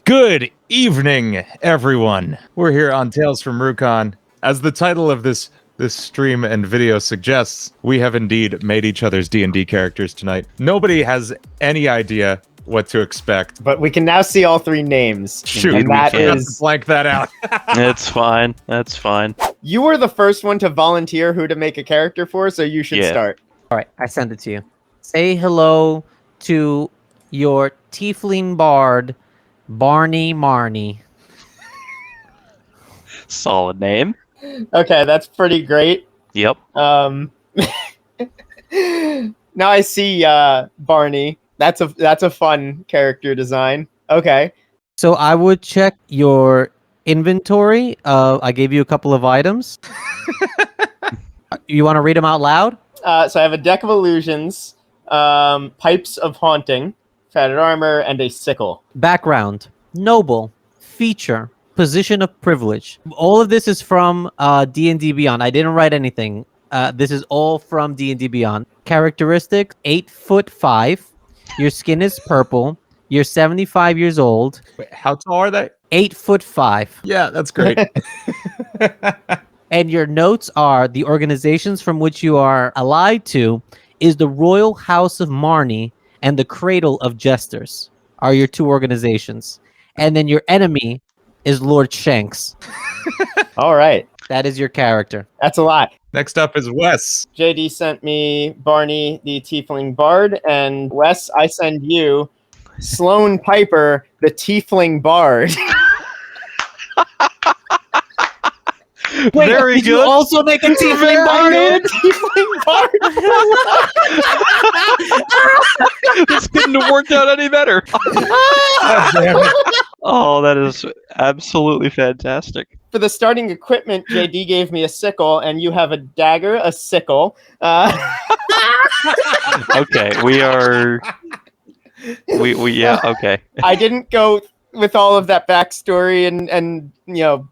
Good evening, everyone. We're here on Tales from Rukon. As the title of this stream and video suggests, we have indeed made each other's D&D characters tonight. Nobody has any idea what to expect. But we can now see all three names. Shoot, and that is blank that out. That's fine. That's fine. You were the first one to volunteer who to make a character for, so you should start. All right, I send it to you. Say hello to your tiefling bard, Barney Marnie. Solid name. Okay, that's pretty great. Yep. Now I see Barney. That's a fun character design. Okay. So I would check your inventory. I gave you a couple of items. You want to read them out loud? So I have a deck of illusions, pipes of haunting, fatted armor, and a sickle. Background, noble, feature, position of privilege. All of this is from D&D Beyond. I didn't write anything. This is all from D&D Beyond. Characteristics, 8'5". Your skin is purple. You're 75 years old. Wait, how tall are they? 8'5". Yeah, that's great. And your notes are the organizations from which you are allied to is the Royal House of Marnie and the Cradle of Jesters are your two organizations. And then your enemy is Lord Shanks. All right. That is your character. That's a lot. Next up is Wes. Jaydee sent me Barney, the Tiefling Bard, and Wes, I send you Sloane Piper, the Tiefling Bard. Wait, Very did good. you also make a tiefling bard? Tiefling Bard. This couldn't have worked out any better. God damn it. Oh, that is absolutely fantastic. For the starting equipment, Jaydee gave me a sickle, and you have a dagger, a sickle. Okay, we yeah, okay. I didn't go with all of that backstory and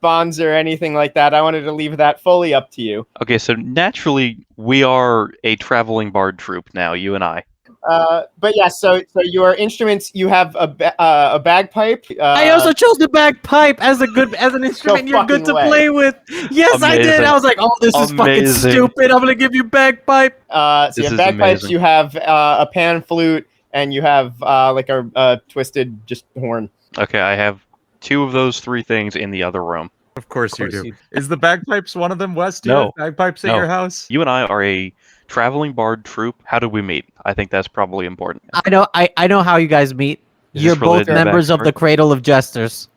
bonds or anything like that. I wanted to leave that fully up to you. Okay, so naturally we are a traveling bard troupe now, you and I. But yeah, so your instruments, you have a bagpipe. I also chose the bagpipe as an instrument you're good to play with. Yes, I did. I was like, oh, this is fucking stupid. I'm gonna give you bagpipe. So you have bagpipes. Amazing. You have a pan flute, and you have like a twisted just horn. Okay, I have two of those three things in the other room. Of course you do. Is the bagpipes one of them, Wes? Do you No. have bagpipes at your house? You and I are a traveling bard troupe. How did we meet? I think that's probably important. I know how you guys meet. Is You're this both related to members of backstory? the Cradle of Jesters.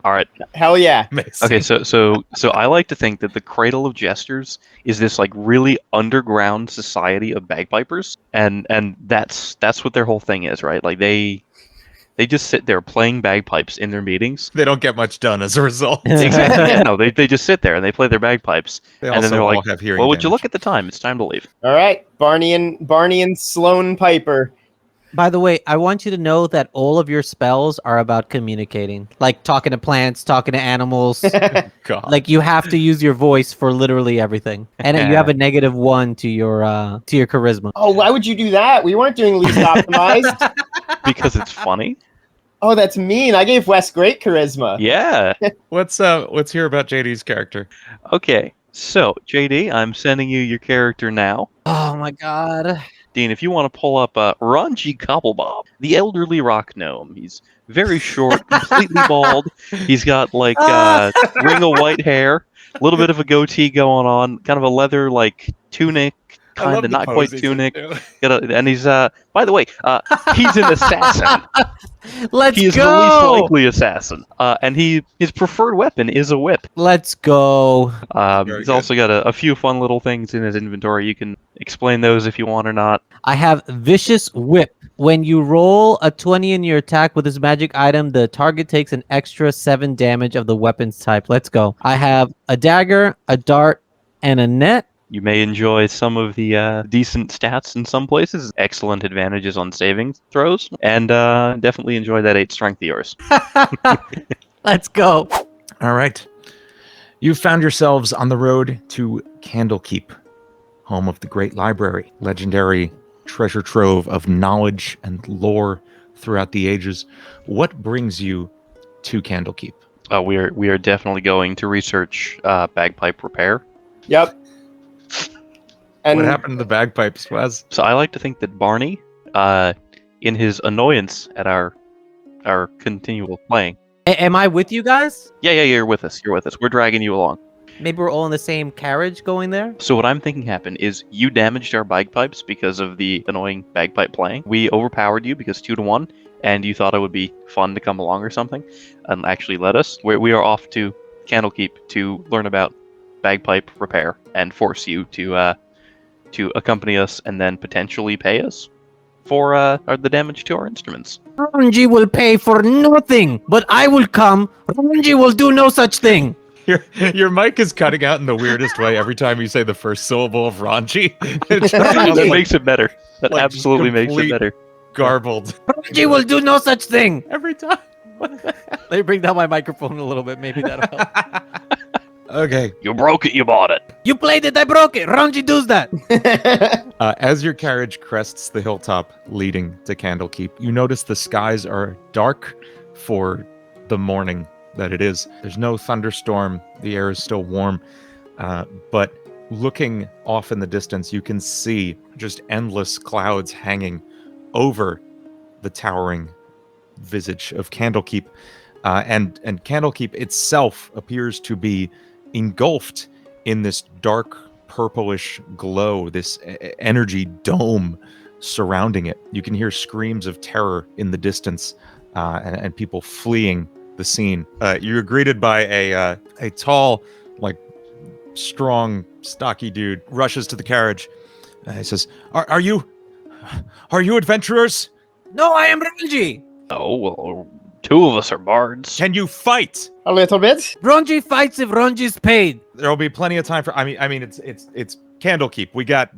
All right. Hell yeah. Amazing. Okay, so I like to think that the Cradle of Jesters is this like really underground society of bagpipers, and that's what their whole thing is, right? Like they just sit there playing bagpipes in their meetings. They don't get much done as a result. Exactly. Yeah, no, they just sit there and they play their bagpipes, They and then they're all like, have hearing "Well, would you damage. look at the time? It's time to leave." All right, Barney and Sloane Piper. By the way, I want you to know that all of your spells are about communicating, like talking to plants, talking to animals. God. Like you have to use your voice for literally everything, and you have a -1 to your charisma. Oh, why would you do that? We weren't doing least optimized. Because it's funny. Oh, that's mean. I gave Wes great charisma. Yeah. Let's hear about JD's character. Okay. So, JD, I'm sending you your character now. Oh my god. Dean, if you want to pull up Ranji Cobblebob, the elderly rock gnome. He's very short, completely bald. He's got like ring of white hair, a little bit of a goatee going on, kind of a leather like tunic, kind of not quite tunic. And he's by the way, he's an assassin. Let's He is go. the least likely assassin. And his preferred weapon is a whip. Let's go. Very He's good. also got a few fun little things in his inventory. You can explain those if you want or not. I have Vicious Whip. When you roll a 20 in your attack with this magic item, the target takes an extra 7 damage of the weapons type. Let's go. I have a dagger, a dart, and a net. You may enjoy some of the decent stats in some places, excellent advantages on saving throws, and definitely enjoy that 8 strength of yours. Let's go. All right. You've found yourselves on the road to Candlekeep, home of the Great Library, legendary treasure trove of knowledge and lore throughout the ages. What brings you to Candlekeep. We are definitely going to research bagpipe repair. Yep. And What happened to the bagpipes, Wes? So I like to think that Barney, in his annoyance at our continual playing. Am I with you guys? Yeah, you're with us. You're with us. We're dragging you along. Maybe we're all in the same carriage going there? So what I'm thinking happened is you damaged our bagpipes because of the annoying bagpipe playing. We overpowered you because 2-1, and you thought it would be fun to come along or something, and actually let us. We are off to Candlekeep to learn about bagpipe repair and force you to accompany us and then potentially pay us for the damage to our instruments. Ranji will pay for nothing, but I will come. Ranji will do no such thing. Your mic is cutting out in the weirdest way every time you say the first syllable of Ranji. It That sounds like makes it better. That like absolutely makes it complete- better. garbled Ranji will do no such thing. every time. Let me bring down my microphone a little bit. Maybe that'll help. Okay. You broke it, you bought it. You played it, I broke it. Ranji does that. As your carriage crests the hilltop leading to Candlekeep, you notice the skies are dark for the morning that it is. There's no thunderstorm. The air is still warm. But looking off in the distance, you can see just endless clouds hanging over the towering visage of Candlekeep. And Candlekeep itself appears to be engulfed in this dark purplish glow, this energy dome surrounding it. You can hear screams of terror in the distance, and people fleeing the scene. You're greeted by a tall, like strong, stocky dude rushes to the carriage. He says, "Are you adventurers? No, I am Ranji. Oh, well, two of us are bards. Can you fight? a little bit. Ranji fights if Ranji's paid. There'll be plenty of time for. I mean, it's Candlekeep. We got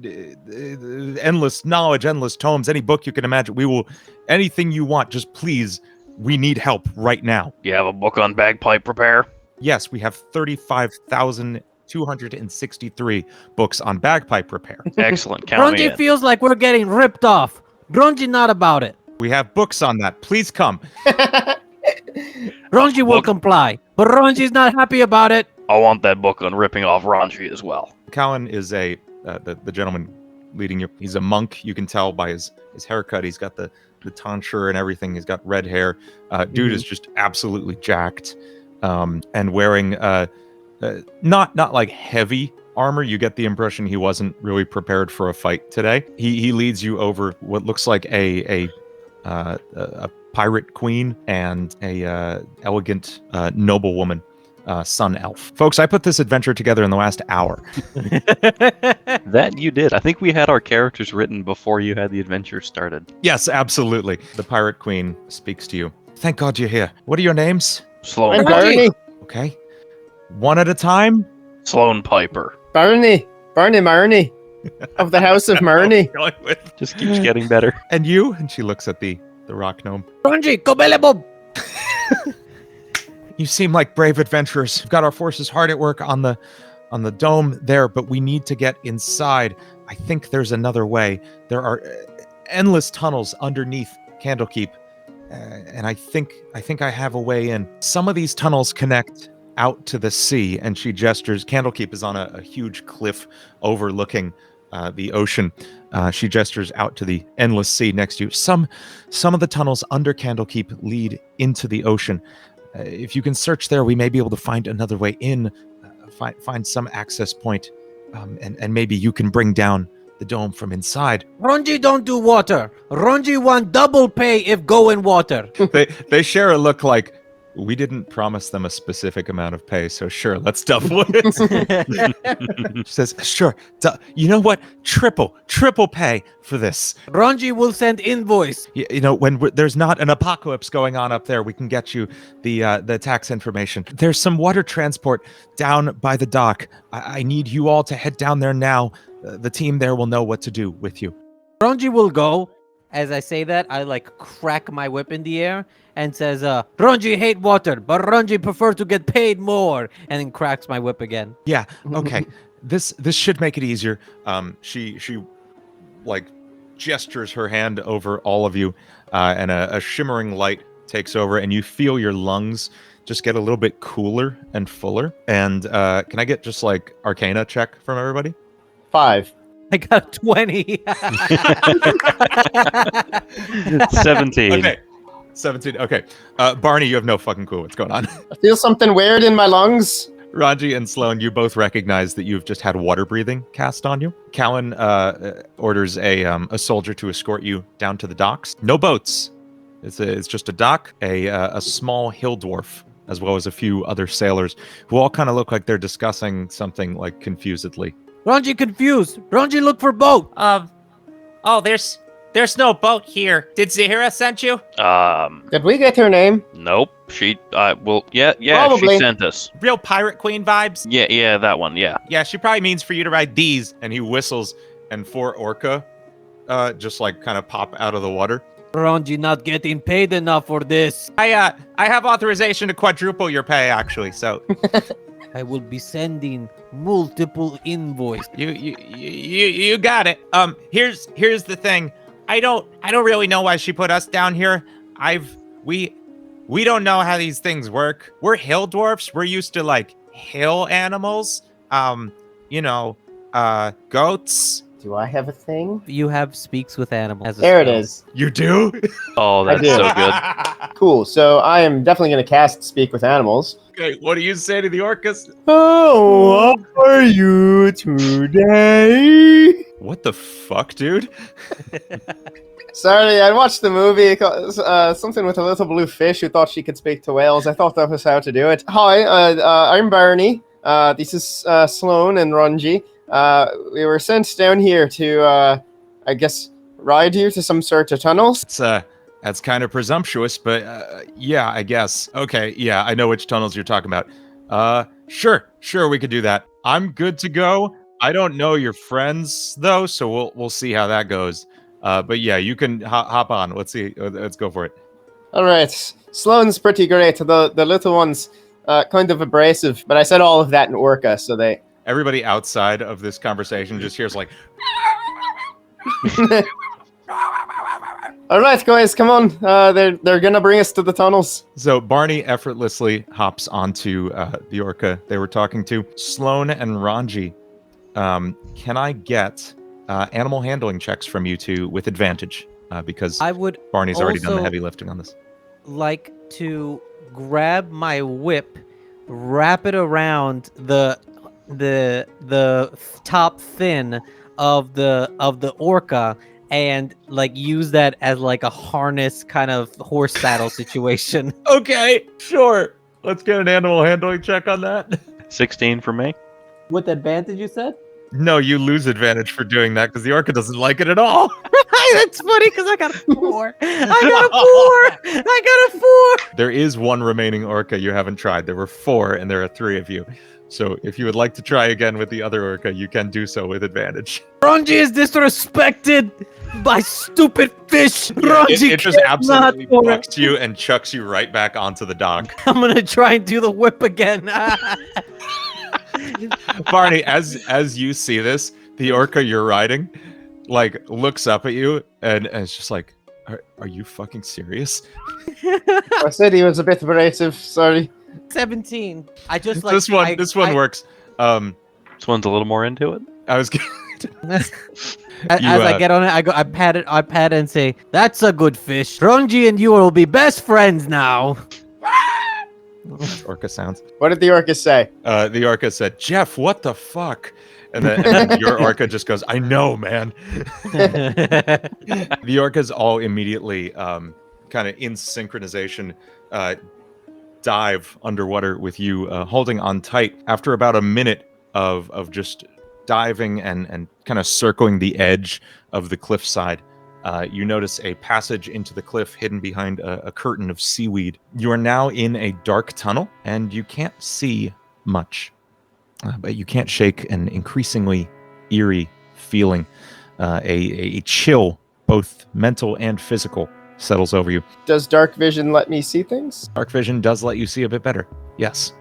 endless knowledge, endless tomes, any book you can imagine. We will, anything you want. Just please, we need help right now. You have a book on bagpipe repair? Yes, we have 35,263 books on bagpipe repair. Excellent. Count me Ranji in. feels like we're getting ripped off. Ranji not about it. We have books on that. Please come. Ranji will Look- comply, but Ranji's not happy about it. I want that book on ripping off Ranji as well. Cowan is the gentleman leading you. He's a monk. You can tell by his haircut. He's got the tonsure and everything. He's got red hair. Dude is just absolutely jacked, and wearing not like heavy armor. You get the impression he wasn't really prepared for a fight today. He leads you over what looks like a pirate queen and a elegant noblewoman. Sun elf. Folks, I put this adventure together in the last hour. That you did. I think we had our characters written before you had the adventure started. Yes, absolutely. The pirate queen speaks to you. Thank God you're here. What are your names? Sloan, I'm Ranji. Barney. Okay. One at a time? Sloan Piper. Barney Marney of the House of Marney. Going with. Just keeps getting better. And you? And she looks at the rock gnome. Ranji, Kobelebob. You seem like brave adventurers. We've got our forces hard at work on the dome there, but we need to get inside. I think there's another way. There are endless tunnels underneath Candlekeep, and I think I have a way in. Some of these tunnels connect out to the sea, and she gestures. Candlekeep is on a huge cliff overlooking the ocean. She gestures out to the endless sea next to you. Some of the tunnels under Candlekeep lead into the ocean. If you can search there, we may be able to find another way in, find some access point, and maybe you can bring down the dome from inside. Ranji don't do water. Ranji want double pay if go in water. They share a look like, we didn't promise them a specific amount of pay, so sure, let's double it. She says, sure. You know what? Triple pay for this. Ranji will send invoice. You know, when there's not an apocalypse going on up there, we can get you the tax information. There's some water transport down by the dock. I need you all to head down there now. The team there will know what to do with you. Ranji will go. As I say that, I like crack my whip in the air and says, Ranji hate water, but Ranji prefer to get paid more. And then cracks my whip again. Yeah. Okay. This should make it easier. She like gestures her hand over all of you, and a shimmering light takes over, and you feel your lungs just get a little bit cooler and fuller. And can I get just like Arcana check from everybody? 5. I got 20. 17. Okay. 17. Okay. Barney, you have no fucking clue what's going on. I feel something weird in my lungs. Ranji and Sloan, you both recognize that you've just had water breathing cast on you. Cowan orders a soldier to escort you down to the docks. No boats. It's just a dock, a small hill dwarf, as well as a few other sailors who all kind of look like they're discussing something like confusedly. Ranji confused. Ranji, look for boat. Oh, there's no boat here. Did Zahira send you? Did we get her name? Nope. She, yeah, Probably. she sent us. Real pirate queen vibes? Yeah, that one, yeah. Yeah, she probably means for you to ride these. And he whistles, and 4 orca just like kind of pop out of the water. Ranji not getting paid enough for this. I have authorization to quadruple your pay, actually. So I will be sending multiple invoices. you got it. Here's the thing. I don't really know why she put us down here. We don't know how these things work. We're hill dwarfs. We're used to like hill animals. Goats. Do I have a thing? You have speaks with animals. as a There it spell. is. You do? Oh, I that's do. so good. Cool. So I am definitely going to cast Speak with Animals. Okay, what do you say to the orcas? Oh, how are you today? What the fuck, dude? Sorry, I watched the movie. Something with a little blue fish who thought she could speak to whales. I thought that was how to do it. Hi, I'm Barney. This is Sloan and Ranji. We were sent down here to, I guess, ride you to some sort of tunnels. That's kind of presumptuous, but yeah, I guess. Okay, yeah, I know which tunnels you're talking about. Sure, we could do that. I'm good to go. I don't know your friends though, so we'll see how that goes. But yeah, you can hop on. Let's see. Let's go for it. All right, Sloan's pretty great. The little one's kind of abrasive, but I said all of that in Orca, so they. Everybody outside of this conversation just hears like. All right, guys, come on. They're gonna bring us to the tunnels. So Barney effortlessly hops onto the orca they were talking to. Sloan and Ranji, can I get animal handling checks from you two with advantage? Because I would Barney's already done the also heavy lifting on this. like to grab my whip, wrap it around the top fin of the orca, and like use that as like a harness kind of horse saddle situation. Okay, sure. Let's get an animal handling check on that. 16 for me. With advantage, you said? No, you lose advantage for doing that because the orca doesn't like it at all. That's funny because I got a 4. I got a 4. There is one remaining orca you haven't tried. There were 4, and there are 3 of you. So if you would like to try again with the other orca, you can do so with advantage. Ranji is disrespected by stupid fish. Ranji It just absolutely cannot- bucks you and chucks you right back onto the dock. I'm gonna try and do the whip again. Barney, as you see this, the orca you're riding, like, looks up at you and it's just like, are you fucking serious? I said he was a bit abrasive. Sorry. 17. I just like This one works. This one's a little more into it. I was As I get on it, I pat it and say, "That's a good fish. Ranji and you will be best friends now." orca sounds. What did the Orca say? The orca said, "Jeff, what the fuck?" And then your orca just goes, "I know, man." The orcas all immediately, kind of in synchronization, dive underwater with you, holding on tight. After about a minute of just diving and kind of circling the edge of the cliffside, you notice a passage into the cliff hidden behind a curtain of seaweed. You are now in a dark tunnel, and you can't see much, but you can't shake an increasingly eerie feeling. A chill, both mental and physical, settles over you. Does dark vision let me see things? Dark vision does let you see a bit better. Yes.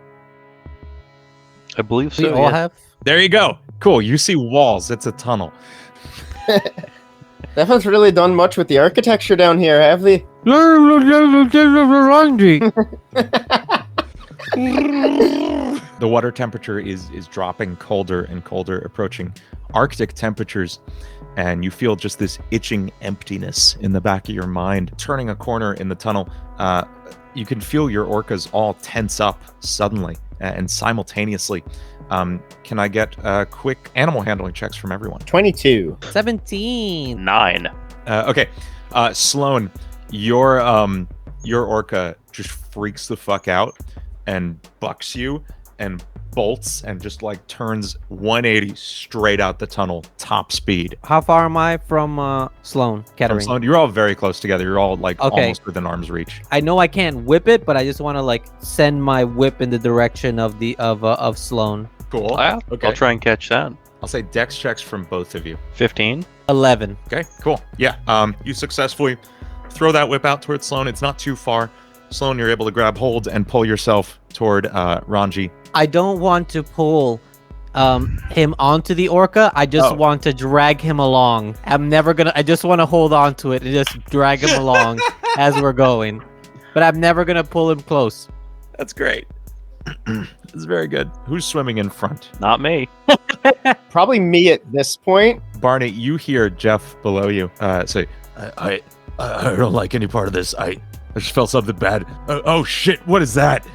I believe We so. all yeah. have. There you go. Cool. You see walls. It's a tunnel. They haven't really done much with the architecture down here, have they? The water temperature is dropping colder and colder, approaching Arctic temperatures, and you feel just this itching emptiness in the back of your mind. Turning a corner in the tunnel, you can feel your orcas all tense up suddenly and simultaneously. Can I get quick animal handling checks from everyone? 22. 17. 9. Okay, Sloan, your orca just freaks the fuck out and bucks you and bolts and just like turns 180 straight out the tunnel, top speed. How far am I from Sloan? Kettering. Sloan, you're all very close together. You're all like Okay. almost within arm's reach. I know I can't whip it, but I just want to like send my whip in the direction of Sloan. Cool. I'll Okay. try and catch that. I'll say dex checks from both of you. 15. 11. Okay, cool. Yeah, you successfully throw that whip out towards Sloan. It's not too far. Sloan, you're able to grab hold and pull yourself toward Ranji. I don't want to pull him onto the orca. I just want to drag him along. I just want to hold on to it and just drag him along as we're going. But I'm never gonna pull him close. That's great. That's very good. Who's swimming in front? Not me. Probably me at this point. Barney, you hear Jeff below you say, I don't like any part of this. I just felt something bad. Oh shit, what is that?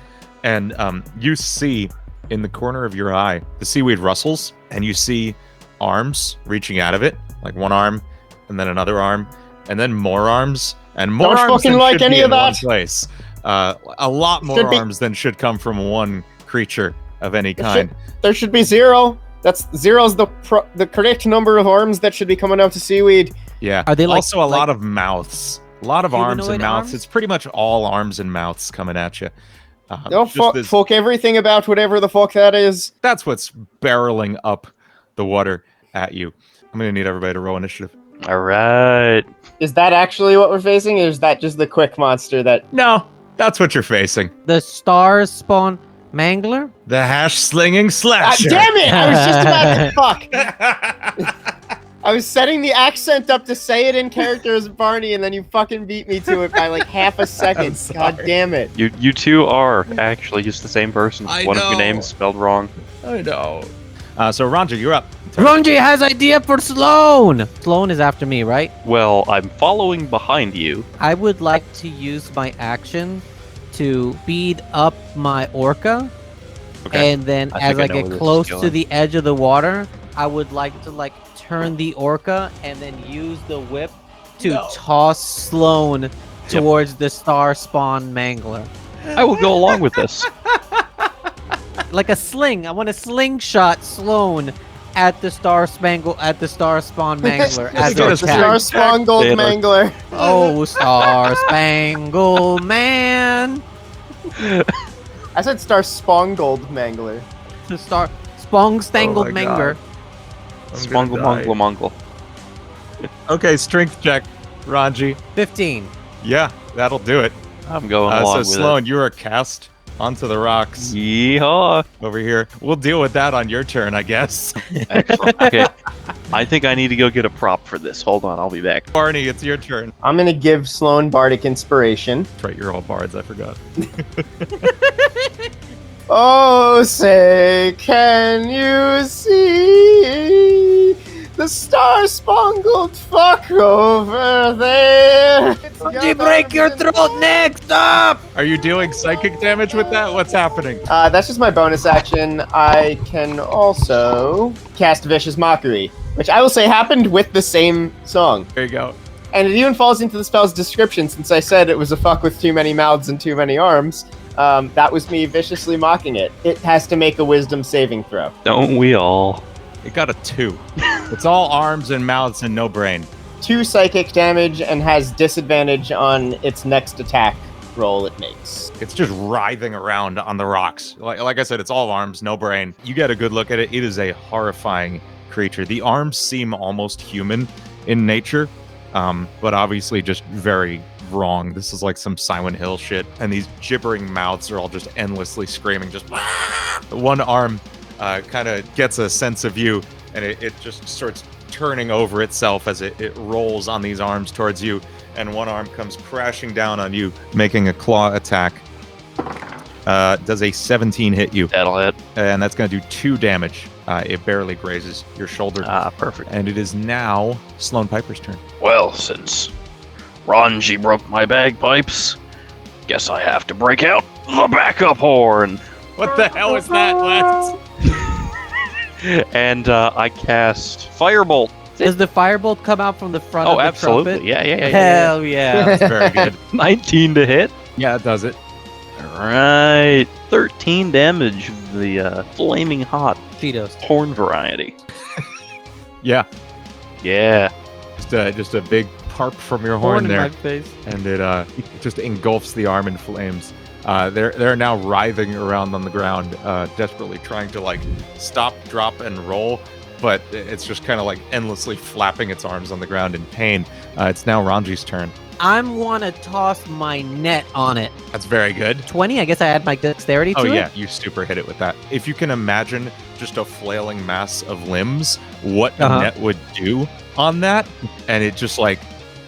And you see in the corner of your eye, the seaweed rustles, and you see arms reaching out of it, like one arm, and then another arm, and then more arms, and more Don't arms fucking than like should any be of in one that. place. A lot more Should be- arms than should come from one creature of any kind. There should be 0. That's 0's the correct number of arms that should be coming out to seaweed. Yeah. Are they like- also a like- lot of mouths? A lot of arms and Humanoid mouths. arms? It's pretty much all arms and mouths coming at you. Don't fuck everything about whatever the fuck that is. That's what's barreling up the water at you. I'm gonna need everybody to roll initiative. All right. Is that actually what we're facing, or is that just the quick monster that... No, that's what you're facing. The stars spawn mangler. The hash slinging slasher. damn it! I was just about to fuck. I was setting the accent up to say it in character as Barney, and then you fucking beat me to it by like half a second. God damn it. You two are actually just the same person. I One of your know. names spelled wrong. I know. So Ranji, you're up. Ronji has idea for Sloan. Sloan is after me, right? Well, I'm following behind you. I would like to use my action to speed up my orca, Okay. and then I as think I I know get where this is close to going. the edge of the water, I would like to like turn the orca and then use the whip to toss Sloan towards the star spawn mangler. I will go along with this. Like a sling. I want to slingshot Sloan at the star spawn mangler as get an us attack. Star Spawn Gold Taylor. Mangler. Oh, Star Spangled Man. I said Star Spawn Gold Mangler. The Star Spong Stangled Oh my Manger. Smungle mungle mungle. Okay, strength check, Ranji. 15. Yeah, that'll do it. I'm going So along with Sloan, you are cast onto the rocks it. Yeehaw. over here. We'll deal with that on your turn, I guess. Excellent. Okay. I think I need to go get a prop for this. Hold on, I'll be back. Barney, it's your turn. I'm gonna give Sloan Bardic Inspiration. That's right, you're all bards. I forgot. Oh, say, can you see the star-spangled fuck over there? Break your throat next! Stop! Are you doing psychic damage with that? What's happening? That's just my bonus action. I can also cast Vicious Mockery, which I will say happened with the same song. There you go. And it even falls into the spell's description, since I said it was a fuck with too many mouths and too many arms. That was me viciously mocking it. It has to make a wisdom saving throw. Don't we all? It got a 2. It's all arms and mouths and no brain. 2 psychic damage and has disadvantage on its next attack roll it makes. It's just writhing around on the rocks. Like I said, it's all arms, no brain. You get a good look at it. It is a horrifying creature. The arms seem almost human in nature, but obviously just very wrong. This is like some Silent Hill shit. And these gibbering mouths are all just endlessly screaming. Just one arm kind of gets a sense of you, and it just starts turning over itself as it rolls on these arms towards you, and one arm comes crashing down on you, making a claw attack. Does a 17 hit you? That'll hit. And that's going to do 2 damage. It barely grazes your shoulder. Perfect. And it is now Sloane Piper's turn. Well, since Ranji broke my bagpipes, guess I have to break out the backup horn. What the hell is that, Lex? And I cast Firebolt. Does the firebolt come out from the front of the absolutely. trumpet? Yeah. Hell yeah. That's very good. 19 to hit. Yeah, it does it. Alright. 13 damage. The flaming hot Cheetos. horn variety. Yeah, Yeah. just a big parp from your Horn horn in there, my face. and it just engulfs the arm in flames. They're now writhing around on the ground, desperately trying to like stop, drop, and roll, but it's just kind of like endlessly flapping its arms on the ground in pain. It's now Ranji's turn. I'm wanna toss my net on it. That's very good. 20, I guess I add my dexterity to Oh it. yeah, you super hit it with that. If you can imagine just a flailing mass of limbs, what a net would do on that, and it just like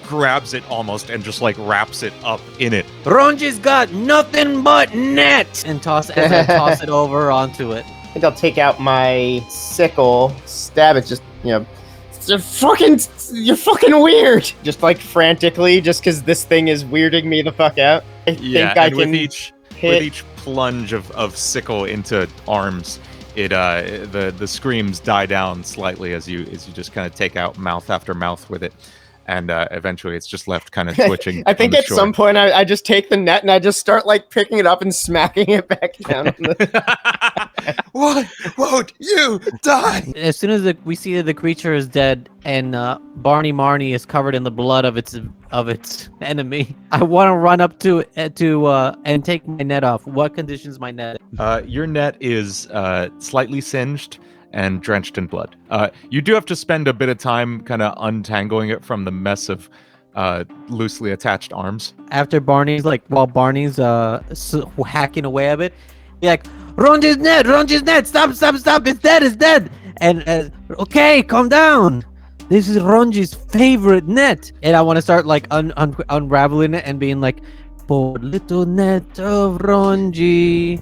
grabs it almost and just like wraps it up in it. Ronji's got nothing but net! And toss it over onto it. I think I'll take out my sickle, stab it, just, you're fucking weird! Just like frantically, just because this thing is weirding me the fuck out. I think I can with each plunge of sickle into arms, the screams die down slightly as you just kind of take out mouth after mouth with it. And eventually it's just left kind of twitching. I think at some point I just take the net and I just start like picking it up and smacking it back down. What? Won't you die? As soon as we see that the creature is dead and Barney Marnie is covered in the blood of its enemy, I want to run up to and take my net off. What conditions my net? Your net is slightly singed and drenched in blood. You do have to spend a bit of time kind of untangling it from the mess of loosely attached arms. After while Barney's hacking away a bit, be like, Ronji's net, stop, it's dead. And okay, calm down. This is Ronji's favorite net. And I want to start like unraveling it and being like, poor little net of Ronji.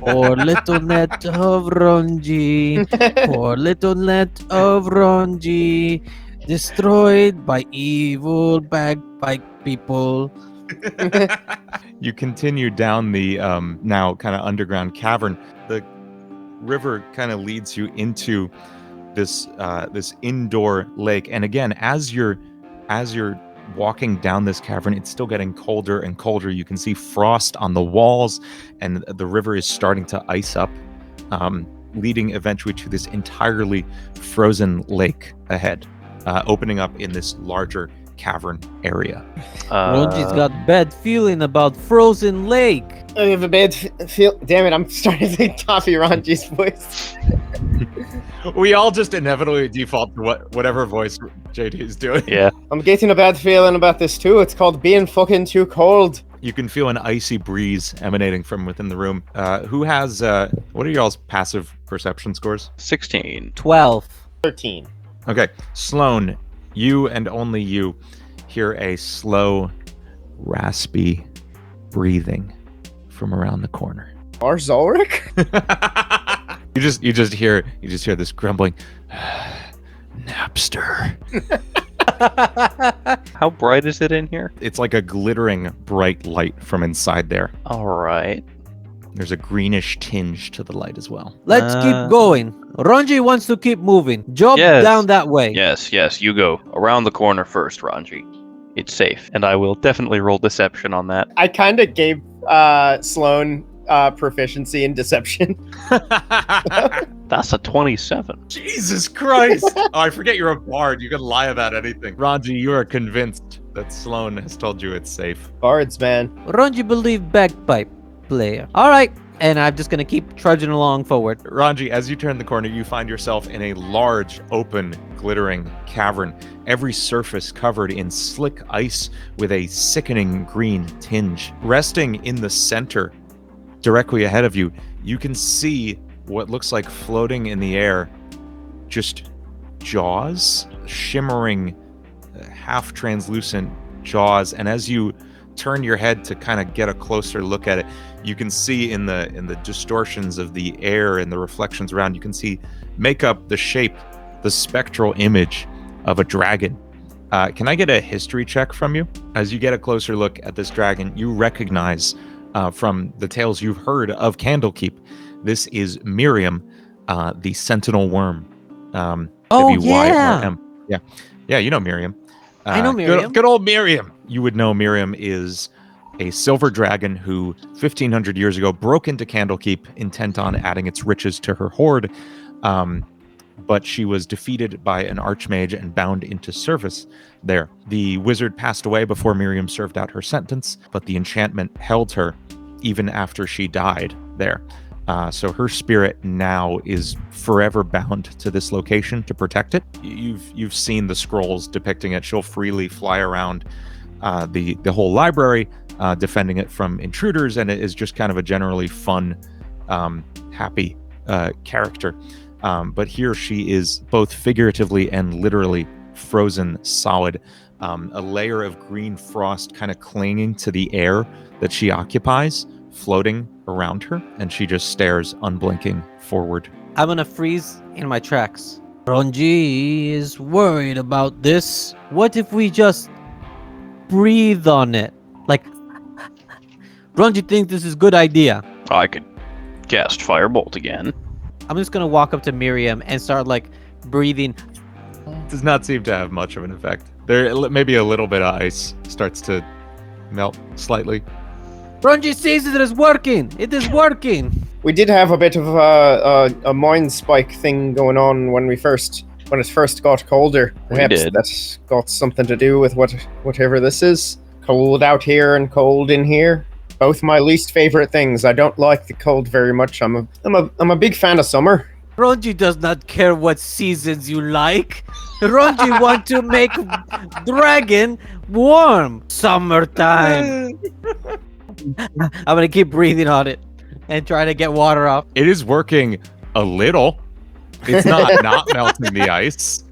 Poor little net of Ronji. Poor little net of Ronji. Destroyed by evil bagpipe people. You continue down the now kind of underground cavern. The river kind of leads you into this indoor lake. And again, as you're walking down this cavern, it's still getting colder and colder. You can see frost on the walls, and the river is starting to ice up, leading eventually to this entirely frozen lake ahead, opening up in this larger cavern area. Ronji's got bad feeling about frozen lake. I have a bad feel. Damn it, I'm starting to copy Ranji's voice. We all just inevitably default to whatever voice Jaydee is doing. Yeah. I'm getting a bad feeling about this too. It's called being fucking too cold. You can feel an icy breeze emanating from within the room. Who has, what are y'all's passive perception scores? 16. 12. 13. Okay, Sloane, you and only you hear a slow, raspy breathing from around the corner. Arzalric? You just hear this grumbling. Napster. How bright is it in here? It's like a glittering bright light from inside there. All right. There's a greenish tinge to the light as well. Let's keep going. Ronji wants to keep moving. Jump Yes. down that way. Yes, you go. Around the corner first, Ranji. It's safe. And I will definitely roll deception on that. I kind of gave Sloane proficiency in deception. That's a 27. Jesus Christ! Oh, I forget you're a bard. You can lie about anything. Ranji, you are convinced that Sloane has told you it's safe. Bards, man. Ronji believe bagpipe player. All right. And I'm just going to keep trudging along forward. Ranji, as you turn the corner, you find yourself in a large, open, glittering cavern. Every surface covered in slick ice with a sickening green tinge. Resting in the center, directly ahead of you, you can see what looks like floating in the air, just jaws, shimmering, half translucent jaws, and as you turn your head to kind of get a closer look at it, you can see in the distortions of the air and the reflections around, you can see make up the shape, the spectral image of a dragon. Can I get a history check from you? As you get a closer look at this dragon, you recognize from the tales you've heard of Candlekeep, this is Miriam, the sentinel worm. Oh, W-Y-R-M. Yeah, you know Miriam. I know Miriam. Good old Miriam. You would know Miriam is a silver dragon who 1,500 years ago broke into Candlekeep, intent on adding its riches to her hoard. But she was defeated by an archmage and bound into service there. The wizard passed away before Miriam served out her sentence, but the enchantment held her even after she died there. So her spirit now is forever bound to this location to protect it. You've seen the scrolls depicting it. She'll freely fly around the whole library, defending it from intruders, and it is just kind of a generally fun, happy character. But here she is both figuratively and literally frozen solid. A layer of green frost kind of clinging to the air that she occupies, floating around her, and she just stares unblinking forward. I'm gonna freeze in my tracks. Ronji is worried about this. What if we just breathe on it? Like, Ronji thinks this is a good idea. I could cast Firebolt again. I'm just gonna walk up to Miriam and start like breathing. Does not seem to have much of an effect. There maybe a little bit of ice starts to melt slightly. Ronji sees it is working. It is working. We did have a bit of a mind spike thing going on when it first got colder. Perhaps did. that's got something to do with whatever this is. Cold out here and cold in here. Both my least favorite things. I don't like the cold very much. I'm a big fan of summer. Ronji does not care what seasons you like. Ronji want to make dragon warm. Summertime. I'm gonna keep breathing on it and try to get water off. It is working a little. It's not melting the ice,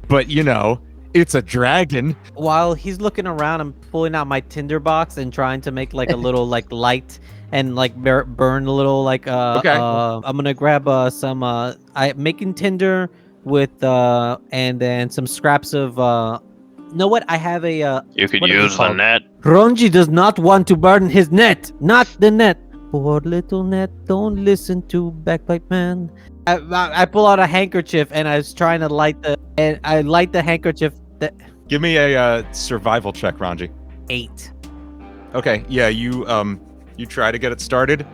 but you know, it's a dragon. While he's looking around, I'm pulling out my tinder box and trying to make like a little like light and like burn a little like Okay. I'm gonna grab some I'm making tinder with and then some scraps of know what? I have a You could what is it use the called? net. Ronji does not want to burn his net, not the net. Poor little net, don't listen to Backpipe Man. I pull out a handkerchief and I was trying to light the handkerchief. Give me a survival check, Ranji. 8. Okay, yeah, you try to get it started,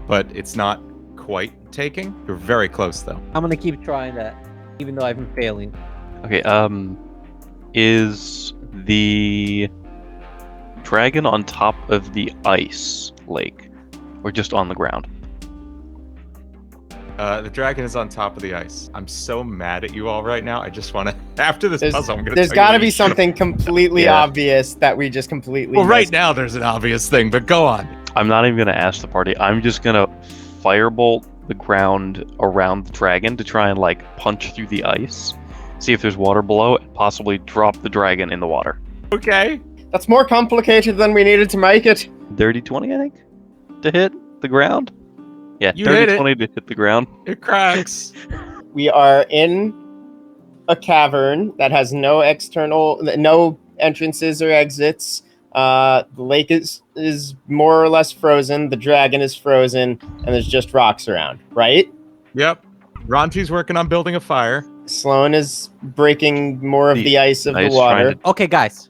but it's not quite taking. You're very close though. I'm gonna keep trying that, even though I've been failing. Okay, is the dragon on top of the ice lake or just on the ground? The dragon is on top of the ice. I'm so mad at you all right now. I just want to. After this puzzle, I'm gonna. There's got to be something completely Yeah. obvious that we just completely. Well, right missed. now there's an obvious thing, but go on. I'm not even gonna ask the party. I'm just gonna firebolt the ground around the dragon to try and like punch through the ice, see if there's water below, and possibly drop the dragon in the water. Okay. That's more complicated than we needed to make it. Dirty 20, I think, to hit the ground. Yeah, You dirty hit it. 20 to hit the ground. It cracks. We are in a cavern that has no entrances or exits. The lake is more or less frozen. The dragon is frozen, and there's just rocks around. Right? Yep. Ranji's working on building a fire. Sloan is breaking more of the ice of the Ice water. trying Okay, guys,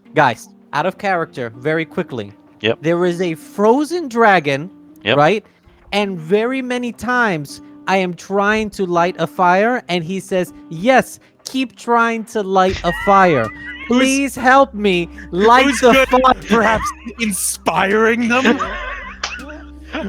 out of character, very quickly. Yep. There is a frozen dragon, Yep. right? And very many times I am trying to light a fire, and he says, "Yes, keep trying to light a fire. Please help me light Who's the good fire." at perhaps inspiring them?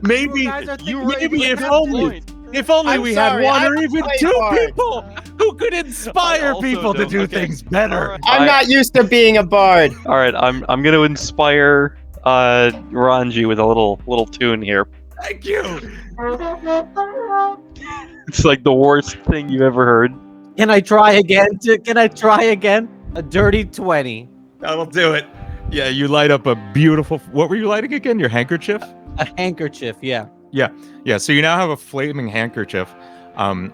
Maybe, guys are thinking maybe of a if only I'm we sorry, had one I or don't even play 2 Bards. people who could inspire also people to don't. do Okay. things better. Alright. I'm not used to being a bard. All right, I'm gonna inspire Ranji with a little tune here. Thank you. It's like the worst thing you've ever heard. Can I try again? Can I try again? A dirty 20. That'll do it. Yeah, you light up a beautiful. What were you lighting again? Your handkerchief? A handkerchief, yeah. Yeah. So you now have a flaming handkerchief,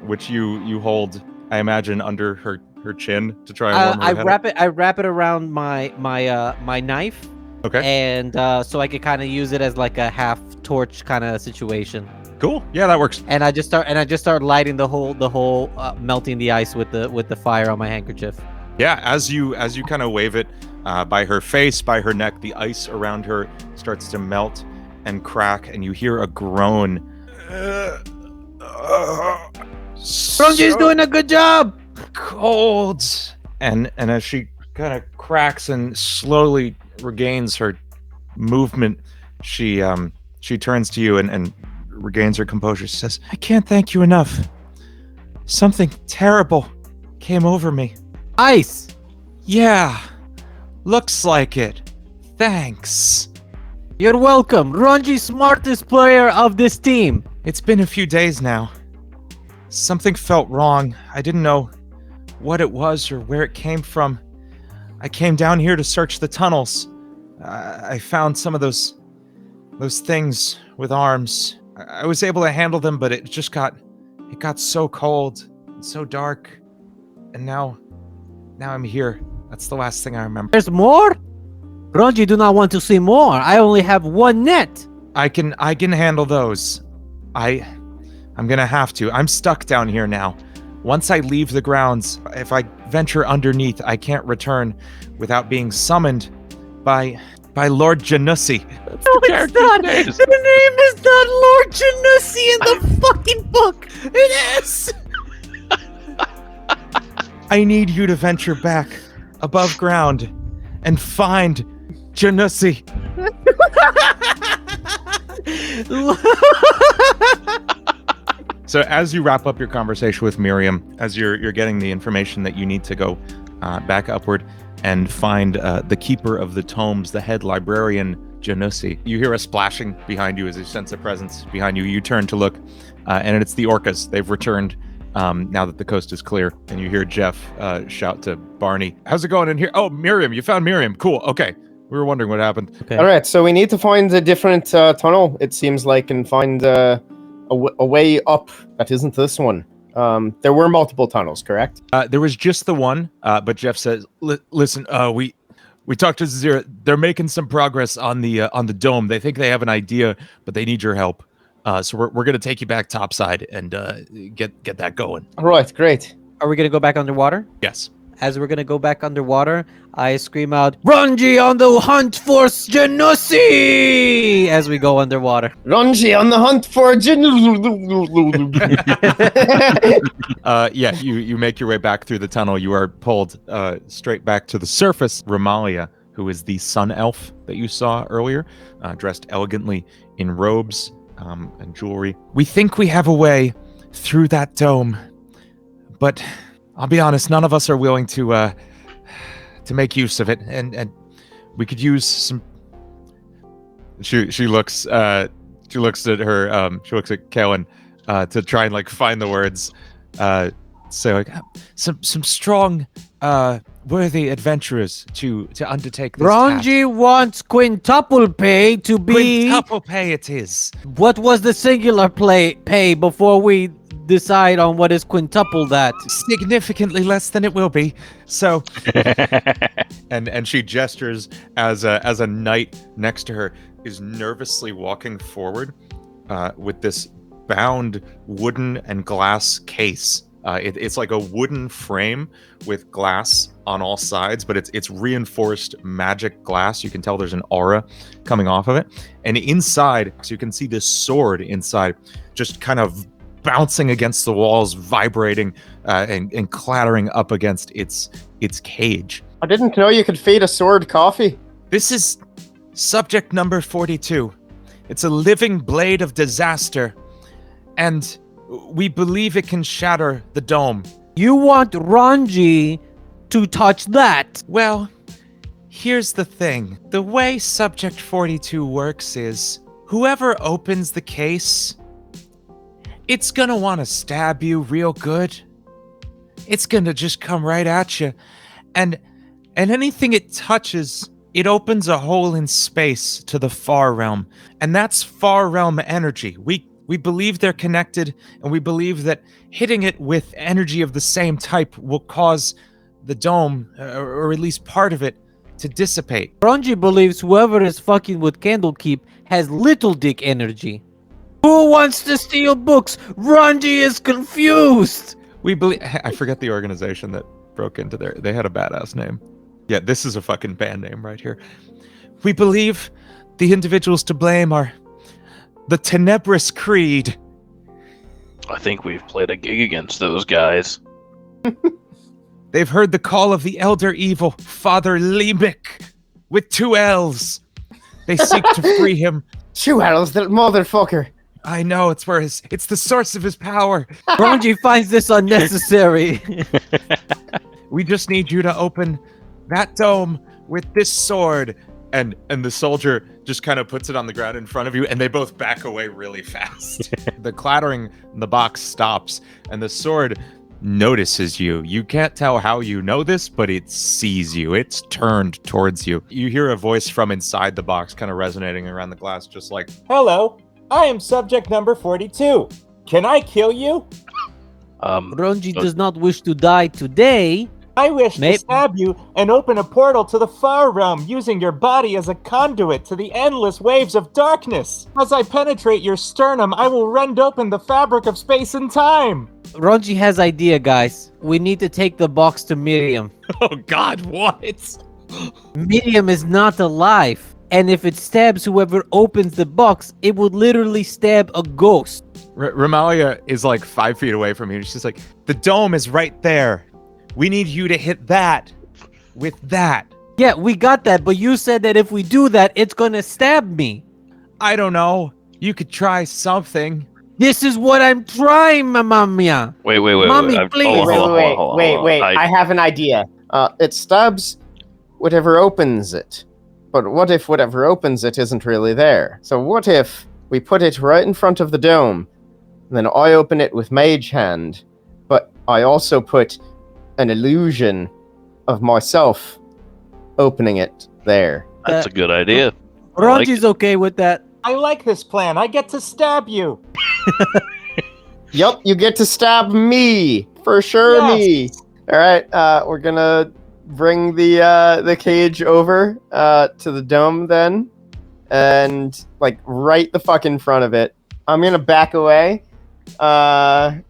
which you hold, I imagine, under her chin to try and warm her head. I wrap it around my knife. Okay. And so I could kind of use it as like a half torch kind of situation. Cool. Yeah, that works. And I just start lighting the whole melting the ice with the fire on my handkerchief. Yeah, as you kind of wave it by her face, by her neck, the ice around her starts to melt and crack, and you hear a groan. Ronji's doing a good job. Cold. And as she kind of cracks and slowly regains her movement, she turns to you and regains her composure. She says, "I can't thank you enough. Something terrible came over me." Ice. Yeah, looks like it. Thanks. You're welcome. Ronji, smartest player of this team. It's been a few days now. Something felt wrong. I didn't know what it was or where it came from. I came down here to search the tunnels. I found some of those things with arms. I was able to handle them, but it got so cold and so dark. And now I'm here. That's the last thing I remember. There's more? Ronji do not want to see more. I only have one net. I can handle those. I'm gonna have to. I'm stuck down here now. Once I leave the grounds, if I venture underneath, I can't return without being summoned by Lord Janussi. No, it's not. The name is not Lord Janussi in the fucking book. It is. I need you to venture back above ground and find Janussi. So as you wrap up your conversation with Miriam, as you're getting the information that you need to go back upward and find the keeper of the tomes, the head librarian, Janussi, you hear a splashing behind you as you sense a presence behind you. You turn to look, and it's the orcas. They've returned now that the coast is clear, and you hear Jeff shout to Barney, "How's it going in here?" "Oh, Miriam, you found Miriam. Cool. Okay. We were wondering what happened." Okay. All right, so we need to find a different tunnel, it seems like, and find a way up that isn't this one. There were multiple tunnels, correct? There was just the one, but Jeff says, "Listen, we talked to Zira. They're making some progress on the dome. They think they have an idea, but they need your help. So we're gonna take you back topside and get that going." All right, great. Are we gonna go back underwater? Yes. As we're gonna go back underwater, I scream out, "Ronji on the hunt for Janussi!" as we go underwater. Ronji on the hunt for Yeah, you make your way back through the tunnel. You are pulled straight back to the surface. Ramalia, who is the sun elf that you saw earlier, dressed elegantly in robes and jewelry. "We think we have a way through that dome, but I'll be honest, none of us are willing to make use of it, and we could use some." She looks at Kellen to try and like find the words, say like some strong, worthy adventurers to undertake this task. Ronji wants quintuple pay to be. Quintuple pay it is. What was the singular pay before we decide on what is quintuple that? Significantly less than it will be. So, and she gestures as a knight next to her is nervously walking forward with this bound wooden and glass case. It's like a wooden frame with glass on all sides, but it's reinforced magic glass. You can tell there's an aura coming off of it, and inside, so you can see this sword inside, just kind of bouncing against the walls, vibrating and clattering up against its cage. I didn't know you could feed a sword coffee. This is subject number 42. It's a living blade of disaster, and we believe it can shatter the dome. You want Ronji to touch that? Well, here's the thing. The way subject 42 works is whoever opens the case, it's gonna want to stab you real good. it's gonna just come right at you, and anything it touches, it opens a hole in space to the far realm, and that's far realm energy. We believe they're connected, and we believe that hitting it with energy of the same type will cause the dome, or at least part of it, to dissipate. Ronji believes whoever is fucking with Candlekeep has little dick energy. Who wants to steal books? Ronji is confused. We believe. I forget the organization that broke into there. They had a badass name. Yeah, this is a fucking band name right here. We believe the individuals to blame are the Tenebrous Creed. I think we've played a gig against those guys. They've heard the call of the Elder Evil, Father Liebig, with 2 L's. They seek to free him. 2 L's, that motherfucker. I know, it's the source of his power. Ronji finds this unnecessary. We just need you to open that dome with this sword. And the soldier just kind of puts it on the ground in front of you, and they both back away really fast. The clattering in the box stops, and the sword notices you. You can't tell how you know this, but it sees you. It's turned towards you. You hear a voice from inside the box kind of resonating around the glass, just like, "Hello, I am subject number 42. Can I kill you? Ronji does not wish to die today. I wish to stab you and open a portal to the far realm, using your body as a conduit to the endless waves of darkness. As I penetrate your sternum, I will rend open the fabric of space and time." Ronji has idea, guys. We need to take the box to Miriam. oh God, what? Miriam is not alive. And if it stabs whoever opens the box, it would literally stab a ghost. Ramalia is like 5 feet away from you. She's like, the dome is right there. We need you to hit that with that. Yeah, we got that, but you said that if we do that, it's gonna stab me. I don't know. You could try something. This is what I'm trying, Mamma Mia. Wait. Mommy, please. Wait. I have an idea. It stabs whatever opens it. But what if whatever opens it isn't really there? So what if we put it right in front of the dome, and then I open it with Mage Hand, but I also put an illusion of myself opening it there. That's a good idea. Ronji's okay with that. I like this plan. I get to stab you. Yup, you get to stab me. For sure, Yes. me. Alright, we're gonna bring the cage over to the dome then. And, like, right the fuck in front of it. I'm gonna back away. And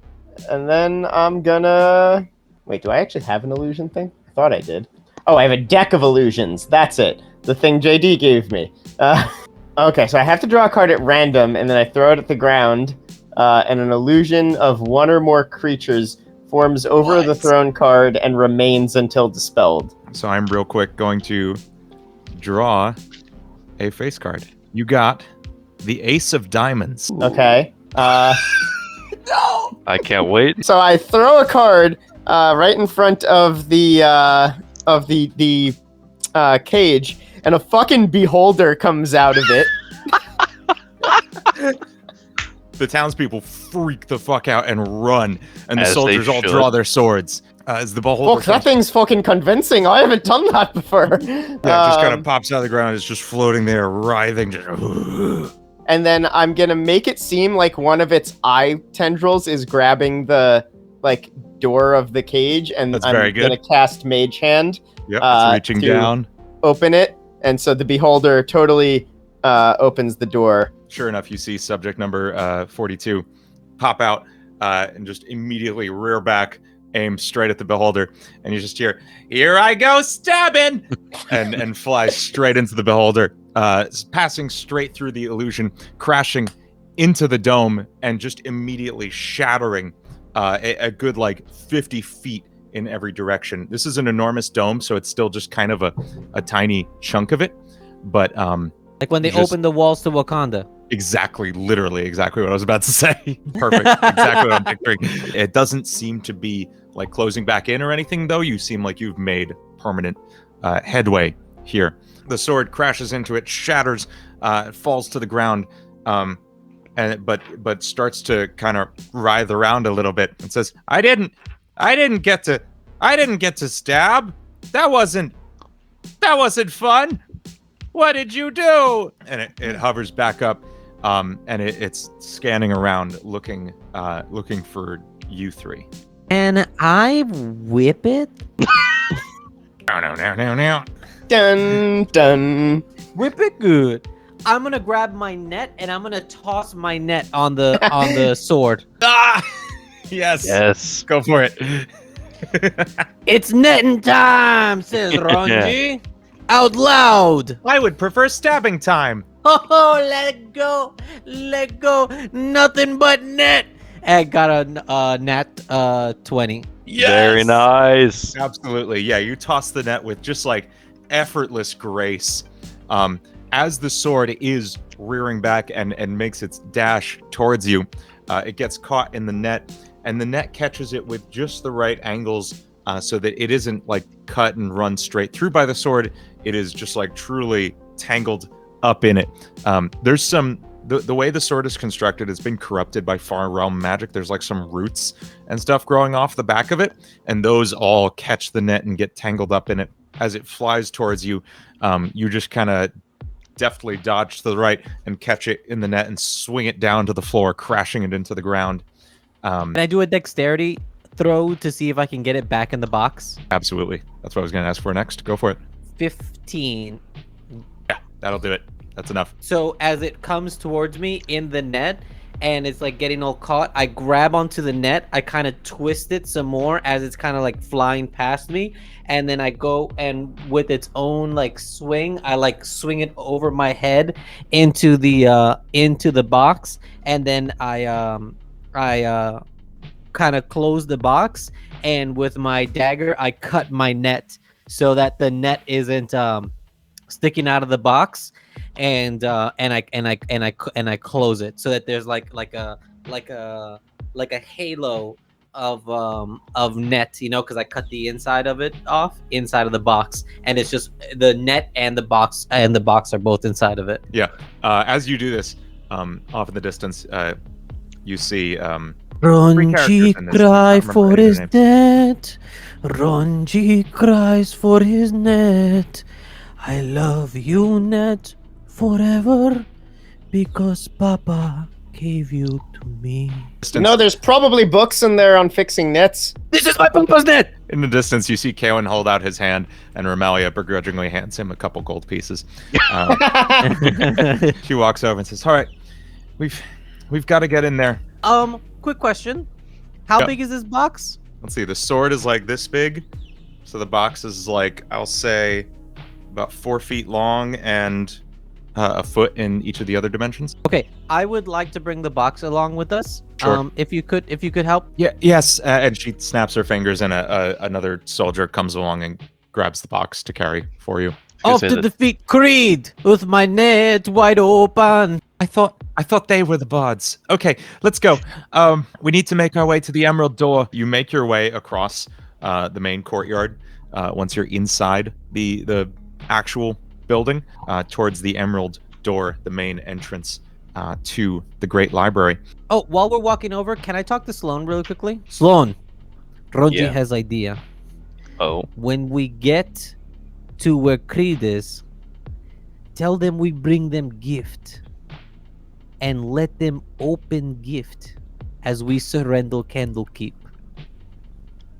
then I'm gonna... Wait, do I actually have an illusion thing? I thought I did. Oh, I have a deck of illusions. That's it. The thing Jaydee gave me. Okay, so I have to draw a card at random, and then I throw it at the ground, and an illusion of one or more creatures forms over the thrown card and remains until dispelled. So I'm real quick going to draw a face card. You got the Ace of Diamonds. Okay. I can't wait. So I throw a card right in front of the cage, and a fucking beholder comes out of it. The townspeople freak the fuck out and run, and the As soldiers they all should. draw their swords. As the beholder Fuck, that thing's fucking convincing. I haven't done that before. just kind of pops out of the ground. It's just floating there, writhing. Just, And then I'm gonna make it seem like one of its eye tendrils is grabbing the door of the cage, and That's I'm very good. gonna cast Mage Hand, yep, it's reaching to- down. open it, and so the beholder totally opens the door. Sure enough, you see subject number 42 pop out and just immediately rear back, aim straight at the beholder, and you just hear, "Here I go, stabbing!" and fly straight into the beholder, passing straight through the illusion, crashing into the dome, and just immediately shattering a good 50 feet in every direction. This is an enormous dome, so it's still just kind of a tiny chunk of it, but Like when they Just- open the walls to Wakanda. literally exactly what I was about to say. Perfect. Exactly what I'm picturing. It doesn't seem to be closing back in or anything, though. You seem like you've made permanent headway here. The sword crashes into it, shatters, falls to the ground, but starts to kind of writhe around a little bit and says, I didn't I didn't get to stab. That wasn't fun. What did you do? And it hovers back up, and it's scanning around, looking for you three. And I whip it. No. Dun dun. Whip it good. I'm gonna grab my net and I'm gonna toss my net on the sword. Ah! Yes. Yes. Go for it. It's netting time, says Ronji. Out loud. I would prefer stabbing time. Oh, let go. Nothing but net. I got a nat 20. Yes! Very nice. Absolutely. Yeah, you toss the net with just like effortless grace. As the sword is rearing back and makes its dash towards you, it gets caught in the net, and the net catches it with just the right angles so that it isn't like cut and run straight through by the sword. It is just like truly tangled up in it. There's some... The way the sword is constructed has been corrupted by far realm magic. There's like some roots and stuff growing off the back of it, and those all catch the net and get tangled up in it. As it flies towards you, you just kind of deftly dodge to the right and catch it in the net and swing it down to the floor, crashing it into the ground. Can I do a dexterity throw to see if I can get it back in the box? Absolutely. That's what I was going to ask for next. Go for it. 15. Yeah, that'll do it. That's enough. So as it comes towards me in the net and it's like getting all caught, I grab onto the net, I kind of twist it some more as it's kind of like flying past me, and then I go and with its own like swing, I like swing it over my head into the box, and then I kind of close the box, and with my dagger I cut my net so that the net isn't sticking out of the box, and I close it so that there's like a halo of net, you know, because I cut the inside of it off, inside of the box, and it's just the net and the box are both inside of it. Yeah. As you do this, off in the distance, you see Ronji cry for his net. Ronji cries for his net. I love you, net, forever, because Papa gave you to me. No, there's probably books in there on fixing nets. This is my Papa's net! In the distance, you see Kawan hold out his hand, and Romalia begrudgingly hands him a couple gold pieces. She walks over and says, "All right, we've got to get in there." Quick question. How Yeah. big is this box? Let's see. The sword is like this big, so the box is like, I'll say, about 4 feet long and a foot in each of the other dimensions. Okay, I would like to bring the box along with us. Sure. If you could help. Yeah. Yes. And she snaps her fingers, and another soldier comes along and grabs the box to carry for you. Off say to that- defeat Creed with my net wide open. I thought they were the Bards. Okay, let's go. We need to make our way to the Emerald Door. You make your way across the main courtyard once you're inside the actual building towards the Emerald Door, the main entrance to the Great Library. Oh, while we're walking over, can I talk to Sloan really quickly? Sloan, Ronji Yeah. has idea. Oh. When we get to where Creed is, tell them we bring them gift, and let them open gift as we surrender Candlekeep.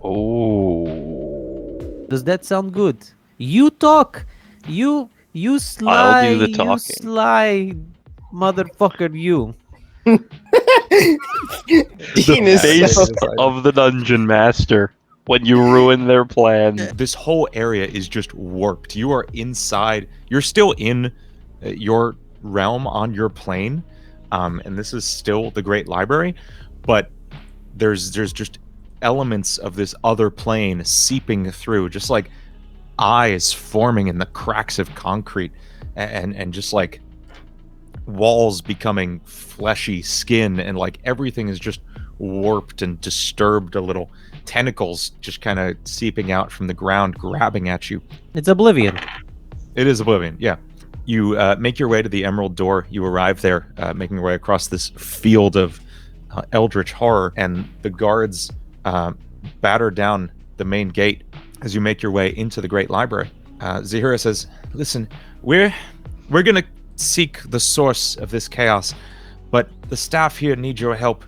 Oh. Does that sound good? You talk. You sly. I'll do the You talking. sly motherfucker. You. Dean is Face so- of the dungeon master when you ruin their plan. This whole area is just warped. You are inside. You're still in your realm on your plane, and this is still the Great Library, but there's just elements of this other plane seeping through, just like eyes forming in the cracks of concrete, and just like walls becoming fleshy skin, and like everything is just warped and disturbed a little. Tentacles just kind of seeping out from the ground, grabbing at you. It's Oblivion. It is Oblivion, yeah. You make your way to the Emerald Door. You arrive there, making your way across this field of eldritch horror, and the guards batter down the main gate as you make your way into the Great Library. Zahira says, "Listen, we're gonna seek the source of this chaos, but the staff here need your help.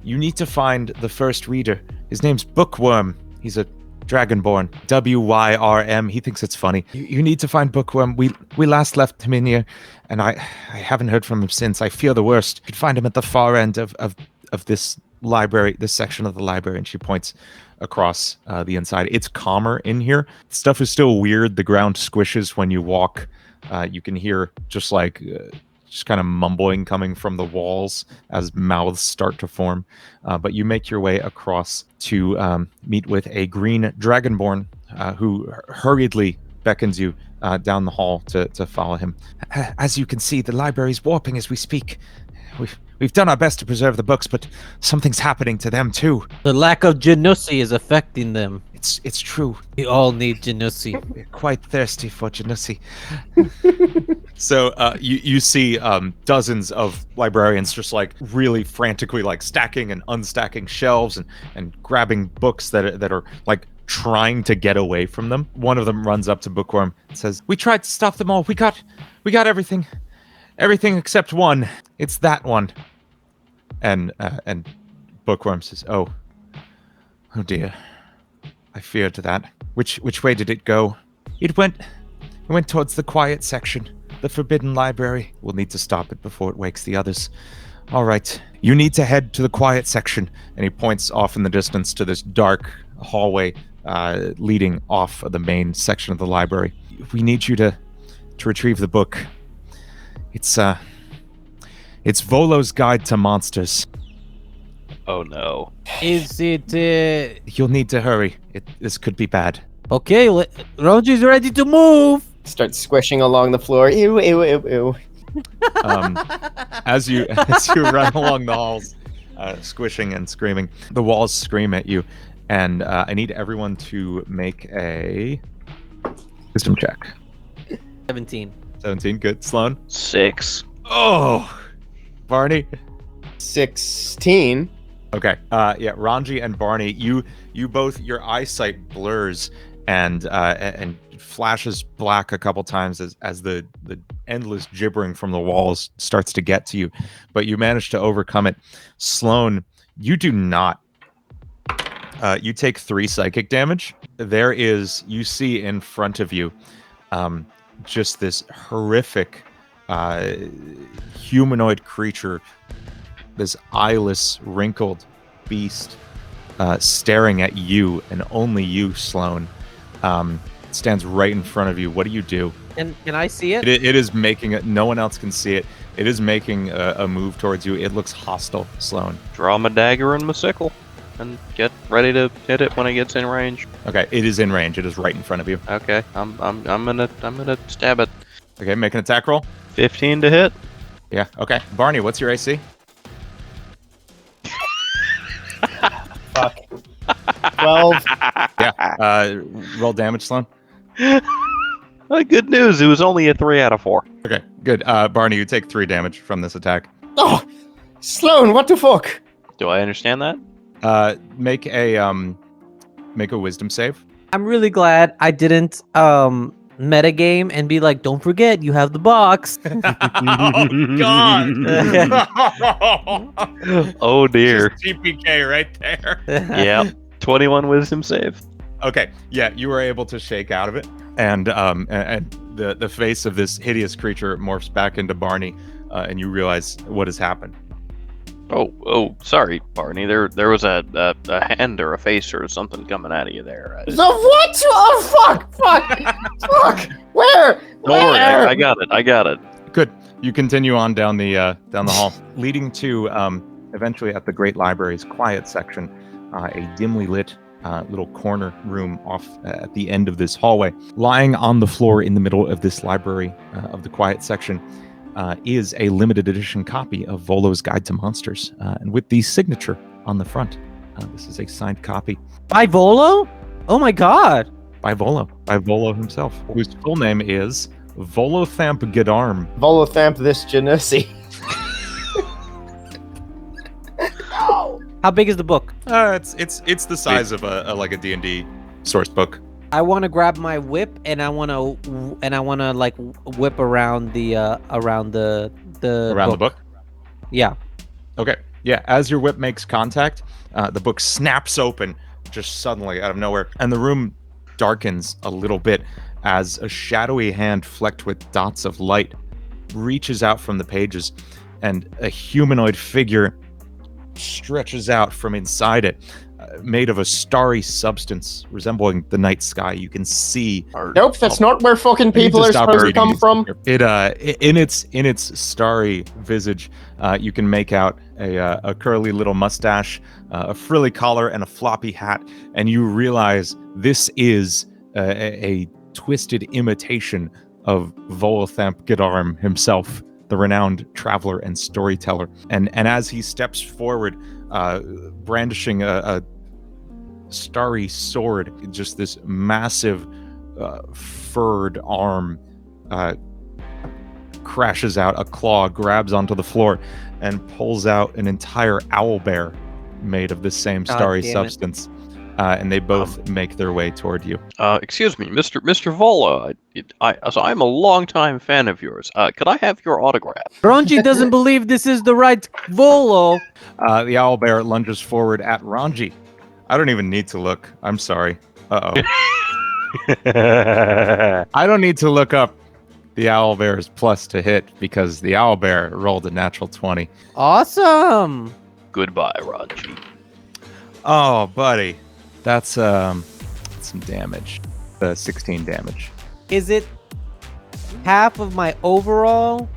You need to find the first reader. His name's Bookworm. He's a Dragonborn. Wyrm. He thinks it's funny. You need to find Bookworm. We last left him in here, and I haven't heard from him since. I fear the worst. You could find him at the far end of this library, this section of the library." And she points across the inside. It's calmer in here. Stuff is still weird. The ground squishes when you walk. You can hear just kind of mumbling coming from the walls as mouths start to form. But you make your way across to meet with a green dragonborn who hurriedly beckons you down the hall to follow him. "As you can see, the library's warping as we speak. We've done our best to preserve the books, but something's happening to them too. The lack of Genussi is affecting them. It's true. We all need Genussi. We're quite thirsty for Genussi." So you see dozens of librarians just like really frantically like stacking and unstacking shelves and grabbing books that are like trying to get away from them. One of them runs up to Bookworm and says, "We tried to stop them all. We got everything. Everything except one. It's that one." And Bookworm says, "Oh dear. I feared that. Which way did it go?" It went towards the quiet section, the forbidden library. We'll need to stop it before it wakes the others. All right, you need to head to the quiet section." And he points off in the distance to this dark hallway leading off of the main section of the library. "We need you to retrieve the book. It's Volo's Guide to Monsters." Oh no. Is it... "You'll need to hurry. This could be bad." Okay, Ronji's ready to move. Start squishing along the floor. Ew, ew, ew, ew. As you run along the halls, squishing and screaming, the walls scream at you, and I need everyone to make a wisdom check. 17. 17, good. Sloan? 6. Oh! Barney? 16. Okay. Yeah, Ranji and Barney, you both, your eyesight blurs and flashes black a couple times as the endless gibbering from the walls starts to get to you, but you manage to overcome it. Sloan, you do not. You take 3 psychic damage. You see in front of you just this horrific humanoid creature, this eyeless, wrinkled beast staring at you and only you, Sloan. Stands right in front of you. What do you do? Can I see it? It is making it. No one else can see it. It is making a move towards you. It looks hostile, Sloan. Draw my dagger and my sickle, and get ready to hit it when it gets in range. Okay, it is in range. It is right in front of you. Okay, I'm gonna stab it. Okay, make an attack roll. 15 to hit. Yeah. Okay, Barney, what's your AC? Fuck. 12. Yeah. Roll damage, Sloan. Well, good news. It was only a 3 out of 4. Okay, good. Barney, you take 3 damage from this attack. Oh, Sloan, what the fuck? Do I understand that? Make a wisdom save. I'm really glad I didn't metagame and be like, don't forget, you have the box. Oh God! Oh dear. Just TPK right there. Yep. 21 wisdom save. Okay, yeah, you were able to shake out of it, and the face of this hideous creature morphs back into Barney, and you realize what has happened. Oh, sorry, Barney. There was a hand or a face or something coming out of you there. The what? Oh, fuck! Where? Don't worry, I got it. Good. You continue on down the hall, leading to eventually at the Great Library's quiet section, a dimly lit little corner room off at the end of this hallway. Lying on the floor in the middle of this library of the quiet section is a limited edition copy of Volo's Guide to Monsters, and with the signature on the front. This is a signed copy. By Volo? Oh my god. By Volo himself, whose full name is Volothamp Gedarm. Volothamp this Genussi. How How big is the book? It's the size of a like a D&D source book. I want to grab my whip and I want to like whip around the around the The book. Yeah. Okay. Yeah. As your whip makes contact, the book snaps open just suddenly out of nowhere, and the room darkens a little bit as a shadowy hand flecked with dots of light reaches out from the pages, and a humanoid figure stretches out from inside it, made of a starry substance resembling the night sky. You can see. Nope, that's not where fucking people are supposed to come from. It in its starry visage, you can make out a curly little mustache, a frilly collar, and a floppy hat, and you realize this is a twisted imitation of Volo himself, the renowned traveler and storyteller. And as he steps forward, brandishing a starry sword, just this massive furred arm crashes out, a claw grabs onto the floor and pulls out an entire owlbear made of the same starry substance. And they both make their way toward you. Excuse me, Mr. Volo. I'm a longtime fan of yours. Could I have your autograph? Ranji doesn't believe this is the right Volo. The owlbear lunges forward at Ranji. I don't even need to look. I'm sorry. Uh-oh. I don't need to look up the owlbear's plus to hit because the owlbear rolled a natural 20. Awesome. Goodbye, Ranji. Oh, buddy. That's some damage. 16 damage. Is it half of my overall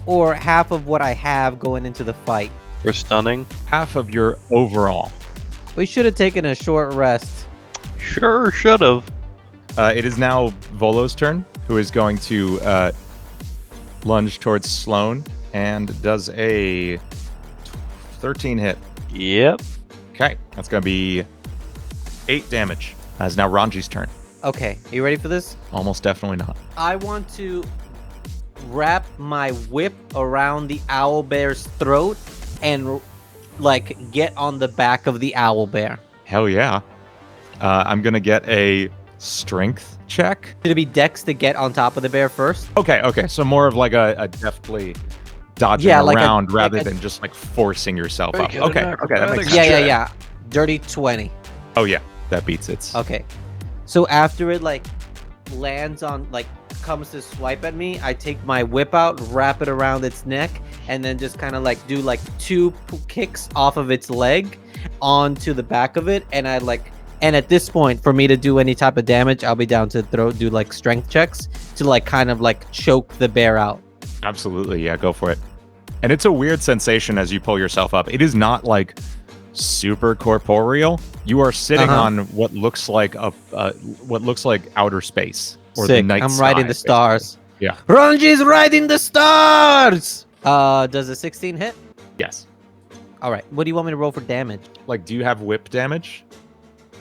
or half of what I have going into the fight? For stunning? Half of your overall. We should have taken a short rest. Sure, should have. It is now Volo's turn, who is going to lunge towards Sloane and does a 13 hit. Yep. Okay, that's going to be 8 damage. It's now Ranji's turn. Okay, are you ready for this? Almost definitely not. I want to wrap my whip around the owlbear's throat and like get on the back of the owlbear. Hell yeah. I'm going to get a strength check. Should it be dex to get on top of the bear first? Okay. So more of like a deftly dodging around rather than just like forcing yourself up. Okay, that makes sense. Yeah. Dirty 20. Oh yeah, that beats it. Okay. So after it like lands on like comes to swipe at me, I take my whip out, wrap it around its neck, and then just kind of like do like 2 kicks off of its leg onto the back of it, and and at this point, for me to do any type of damage, I'll be down to do like strength checks to like kind of like choke the bear out. Absolutely, yeah, go for it. And it's a weird sensation as you pull yourself up. It is not like super corporeal. You are sitting on what looks like outer space or Sick. the night I'm sky, riding the basically. stars. Yeah. Ranji's riding the stars. Does a 16 hit? Yes. All right. What do you want me to roll for damage? Like, do you have whip damage?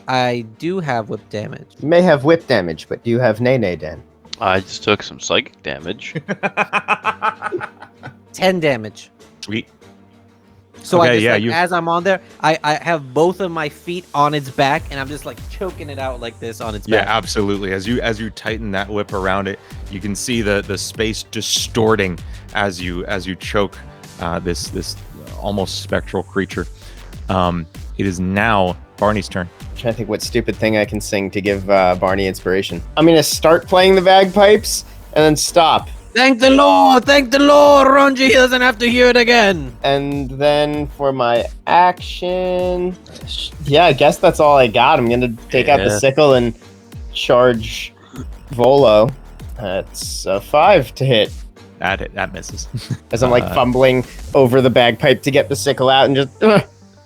I do have whip damage. You may have whip damage, but do you have nay, Dan? I just took some psychic damage. 10 damage. Sweet. So Okay, I just, as I'm on there, I have both of my feet on its back, and I'm just like choking it out like this on its Yeah, back. absolutely. As you tighten that whip around it, you can see the space distorting as you choke this almost spectral creature. It is now Barney's turn. I'm trying to think what stupid thing I can sing to give Barney inspiration. I'm gonna start playing the bagpipes and then stop. Thank the Lord, Ranji doesn't have to hear it again. And then for my action, yeah, I guess that's all I got. I'm gonna take out the sickle and charge Volo. That's a 5 to hit. That misses. As I'm like fumbling over the bagpipe to get the sickle out and just.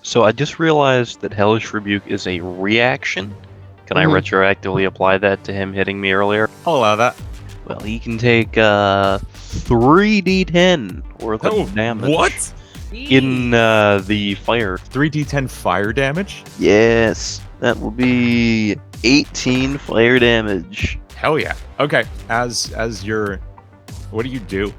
So I just realized that Hellish Rebuke is a reaction. Can I retroactively apply that to him hitting me earlier? I'll allow that. Well, he can take 3d10 worth of damage. What? In the fire. 3d10 fire damage? Yes, that will be 18 fire damage. Hell yeah. Okay. As you're, what do you do?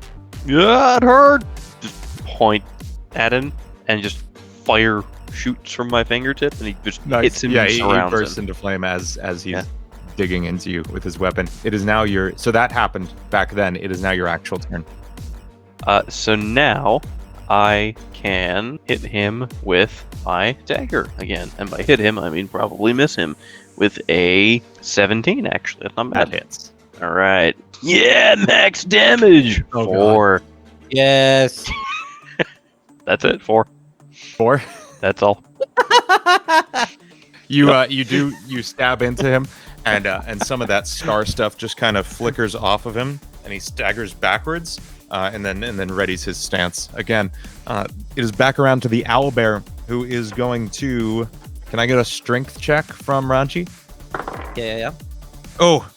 Yeah, it hurt. Just point at him and just fire shoots from my fingertip, and he just Nice. hits him Yeah, and he surrounds bursts him. into flame as he's Yeah. digging into you with his weapon. It is now your. So that happened back then. It is now your actual turn. So now I can hit him with my dagger again. And by hit him, I mean probably miss him with a 17, actually. That's not That bad. hits. All right. Yeah, max damage. Oh, God. 4. Yes. That's it. 4. 4. That's all. You stab into him, and some of that scar stuff just kind of flickers off of him, and he staggers backwards, and then readies his stance again. It is back around to the owlbear, who is going to. Can I get a strength check from Ranchi? Yeah. Oh,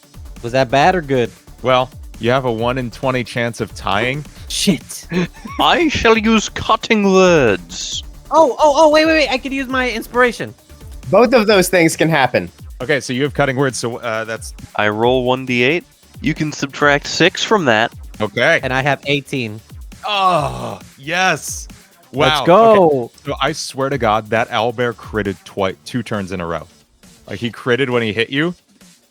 Was that bad or good? well, you have a 1 in 20 chance of tying. Shit. I shall use cutting words. Oh, wait. I could use my inspiration. Both of those things can happen. Okay, so you have cutting words, so that's I roll 1d8. You can subtract 6 from that. okay. And I have 18. Oh, yes. Wow. Let's go. Okay. So I swear to God, that owlbear critted 2 turns in a row. Like he critted when he hit you,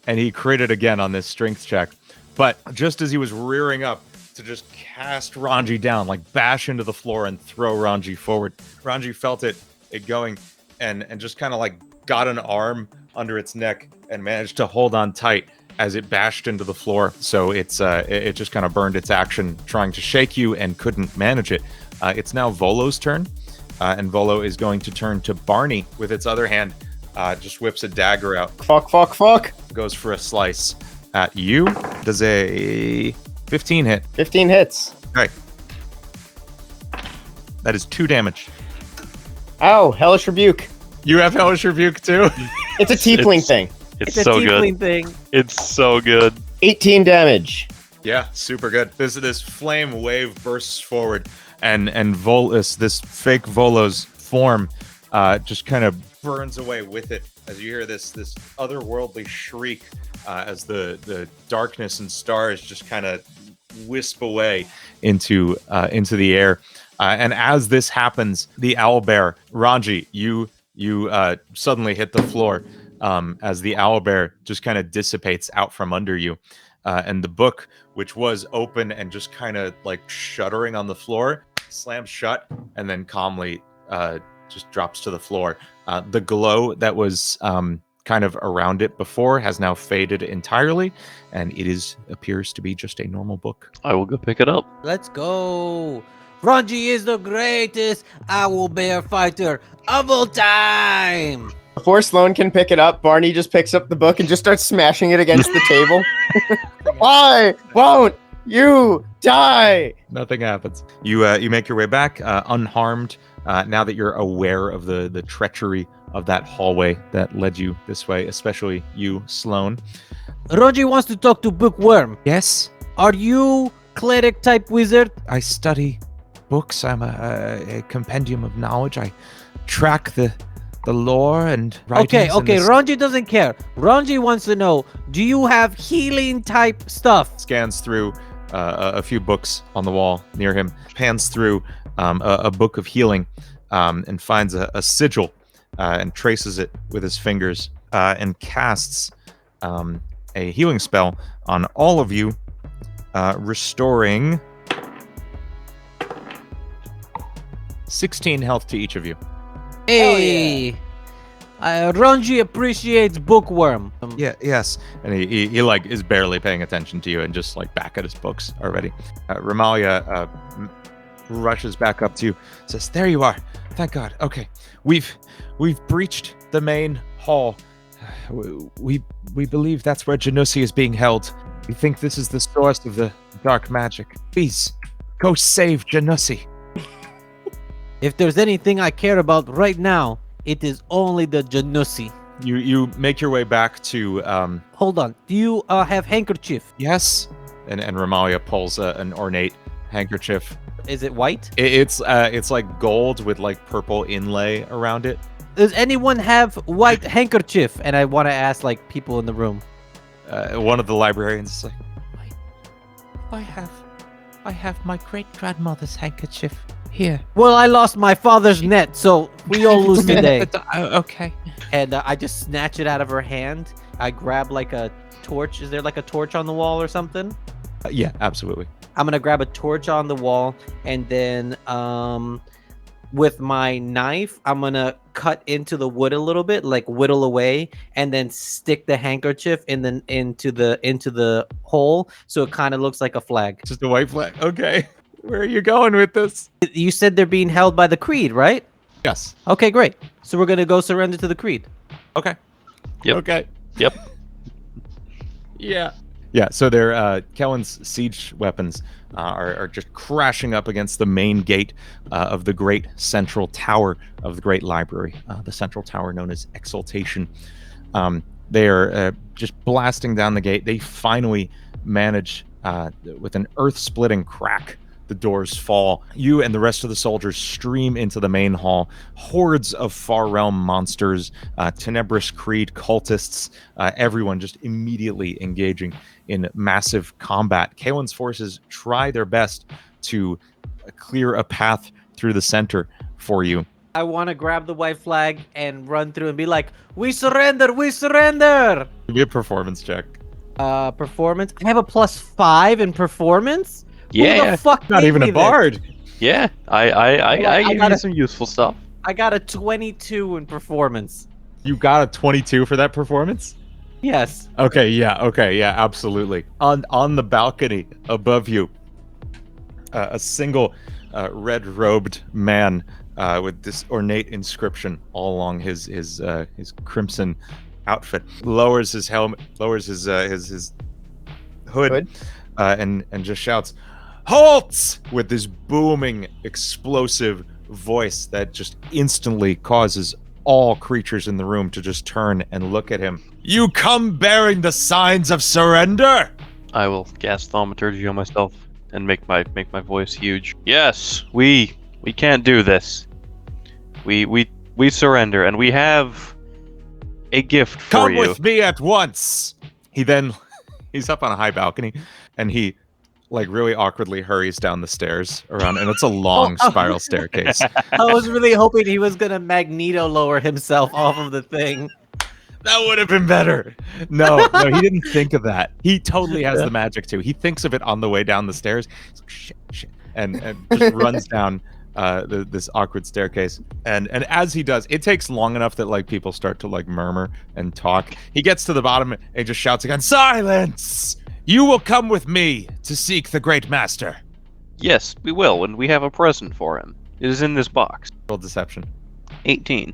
and he critted again on this strength check. But just as he was rearing up to just cast Ranji down, like bash into the floor and throw Ranji forward, Ranji felt it going and just kind of like got an arm under its neck and managed to hold on tight as it bashed into the floor. So it just kind of burned its action trying to shake you and couldn't manage it. It's now Volo's turn, and Volo is going to turn to Barney with its other hand. Just whips a dagger out, Fuck. goes for a slice at you. Does a 15 hit? 15 hits. Okay. That is 2 damage. Ow, Hellish Rebuke. You have Hellish Rebuke too? It's a tiefling It's- thing. It's a so tiefling good. thing. It's so good. 18 damage. Yeah, super good. This flame wave bursts forward, and Volus, this fake Volo's form, just kind of burns away with it as you hear this otherworldly shriek as the darkness and stars just kind of wisp away into the air. And as this happens, the owlbear, Ranji, you suddenly hit the floor as the owlbear just kind of dissipates out from under you. And the book, which was open and just kind of like shuddering on the floor, slams shut and then calmly just drops to the floor. The glow that was kind of around it before has now faded entirely, and it appears to be just a normal book. I will go pick it up. Let's go. Ranji is the greatest owl bear fighter of all time. Before Sloan can pick it up, Barney just picks up the book and just starts smashing it against the table. Why won't you die? Nothing happens. You make your way back unharmed. Now that you're aware of the treachery of that hallway that led you this way, especially you, Sloan. Ranji wants to talk to Bookworm. Yes, Are you cleric type wizard? I study books. I'm a compendium of knowledge. I track the lore and writings. Okay. Ranji doesn't care. Ranji wants to know, do you have healing type stuff? Scans through a few books on the wall near him, pans through a book of healing, and finds a sigil and traces it with his fingers and casts a healing spell on all of you, restoring 16 health to each of you. Hey, Ranji appreciates Bookworm. Yes. And he like is barely paying attention to you and just like back at his books already. Ramalia rushes back up to you, says, "There you are. Thank God. Okay, we've breached the main hall. We believe that's where Janussi is being held. We think this is the source of the dark magic. Please, go save Janussi." If there's anything I care about right now, it is only the Janussi. You make your way back to Hold on. Do you have handkerchief? yes, and Ramalia pulls an ornate handkerchief. Is it white? It's like gold with like purple inlay around it. Does anyone have white handkerchief? And I want to ask like people in the room. One of the librarians is like, I have my great grandmother's handkerchief. Here. Well, I lost my father's net, so we all lose today. Okay. And I just snatch it out of her hand. I grab like a torch. Is there like a torch on the wall or something? Yeah, absolutely. I'm gonna grab a torch on the wall, and then with my knife, I'm gonna cut into the wood a little bit, like whittle away, and then stick the handkerchief into the hole, so it kind of looks like a flag. Just a white flag. Okay. Where are you going with this? You said they're being held by the Creed, right? Yes. Okay, great. So we're gonna go surrender to the Creed. Okay. Yep. Okay. Yep. Yeah. Yeah, so their Kellen's siege weapons are just crashing up against the main gate of the great central tower of the great library, the central tower known as Exaltation. They are just blasting down the gate. They finally manage, with an earth-splitting crack, the doors fall. You and the rest of the soldiers stream into the main hall. Hordes of Far Realm monsters, Tenebrous Creed cultists, everyone just immediately engaging in massive combat. Kalen's forces try their best to clear a path through the center for you. I want to grab the white flag and run through and be like, "We surrender! We surrender!" Give me a performance check. Performance. I have a +5 in performance. Who Yeah. the fuck Not gave even me a this? bard. Yeah. I gave gotta- you some useful stuff. I got a 22 in performance. You got a 22 for that performance? Yes. Okay, yeah, absolutely. On the balcony above you, a single red-robed man with this ornate inscription all along his crimson outfit lowers his helmet, lowers his hood. And just shouts, "Halt!" with this booming, explosive voice that just instantly causes all creatures in the room to just turn and look at him. "You come bearing the signs of surrender?" I will cast thaumaturgy on myself and make my voice huge. Yes, we can't do this. We surrender, and we have a gift for Come you. with me at once. He's up on a high balcony, and he like really awkwardly hurries down the stairs around, and it's a long spiral staircase. I was really hoping he was gonna Magneto lower himself off of the thing. That would have been better. No, he didn't think of that. He totally has the magic too. He thinks of it on the way down the stairs. He's like, shit, and just runs down this awkward staircase. And as he does, it takes long enough that like people start to like murmur and talk. He gets to the bottom and he just shouts again, "Silence! You will come with me to seek the Great Master." Yes, we will, and we have a present for him. It is in this box. Roll deception. 18.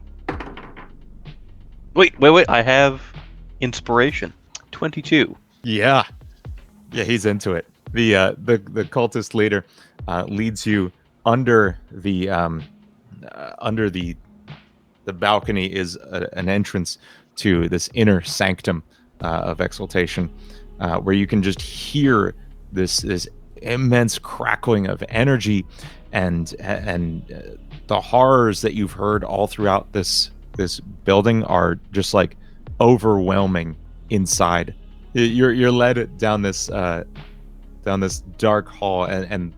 Wait. I have inspiration. 22. Yeah, he's into it. The cultist leader leads you under the balcony is an entrance to this inner sanctum of Exaltation, where you can just hear this immense crackling of energy and the horrors that you've heard all throughout this building are just like overwhelming inside. You're led down this dark hall, and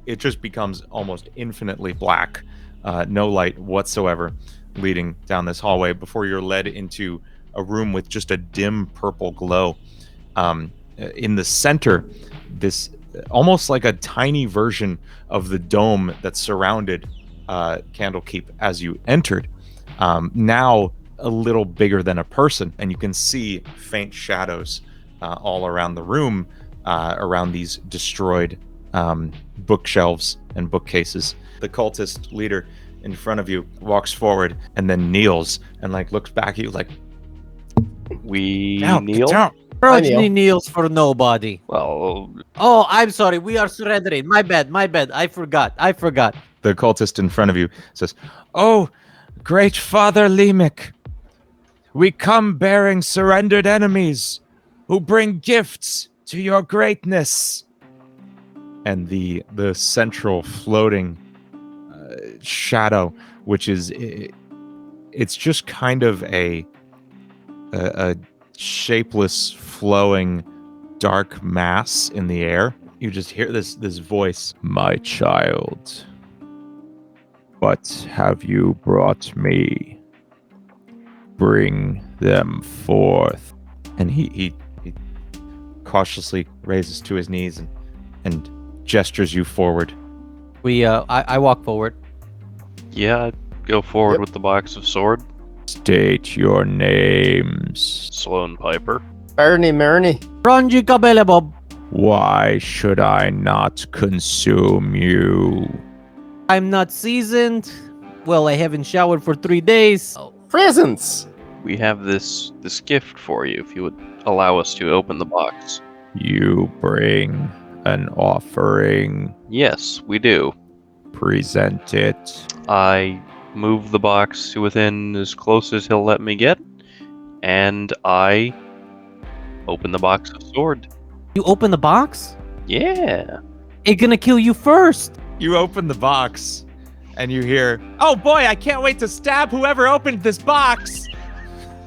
it just becomes almost infinitely black, no light whatsoever leading down this hallway before you're led into a room with just a dim purple glow. In the center, this almost like a tiny version of the dome that surrounded Candlekeep as you entered, now a little bigger than a person, and you can see faint shadows all around the room, around these destroyed bookshelves and bookcases. The cultist leader in front of you walks forward and then kneels and like looks back at you like, We "Down, kneel? get down." Progeny kneels for nobody. Well, Oh, I'm sorry. We are surrendering. My bad. I forgot. The cultist in front of you says, "Oh, great Father Lemic, we come bearing surrendered enemies who bring gifts to your greatness." And the central floating shadow, which is it's just kind of a shapeless, flowing, dark mass in the air. You just hear this voice, "My child, What have you brought me? Bring them forth. And he cautiously raises to his knees and gestures you forward. I walk forward. Yeah, go forward Yep. with the box of sword. State your names. Sloan Piper. Bernie Murney. Ranji Kabelebob. Why should I not consume you? I'm not seasoned. Well, I haven't showered for 3 days. Presents. We have this gift for you if you would allow us to open the box. You bring an offering. Yes, we do. Present it. I move the box to within as close as he'll let me get, and I open the box of sword. You open the box? Yeah. It's gonna kill you first. You open the box, and you hear, "Oh boy, I can't wait to stab whoever opened this box."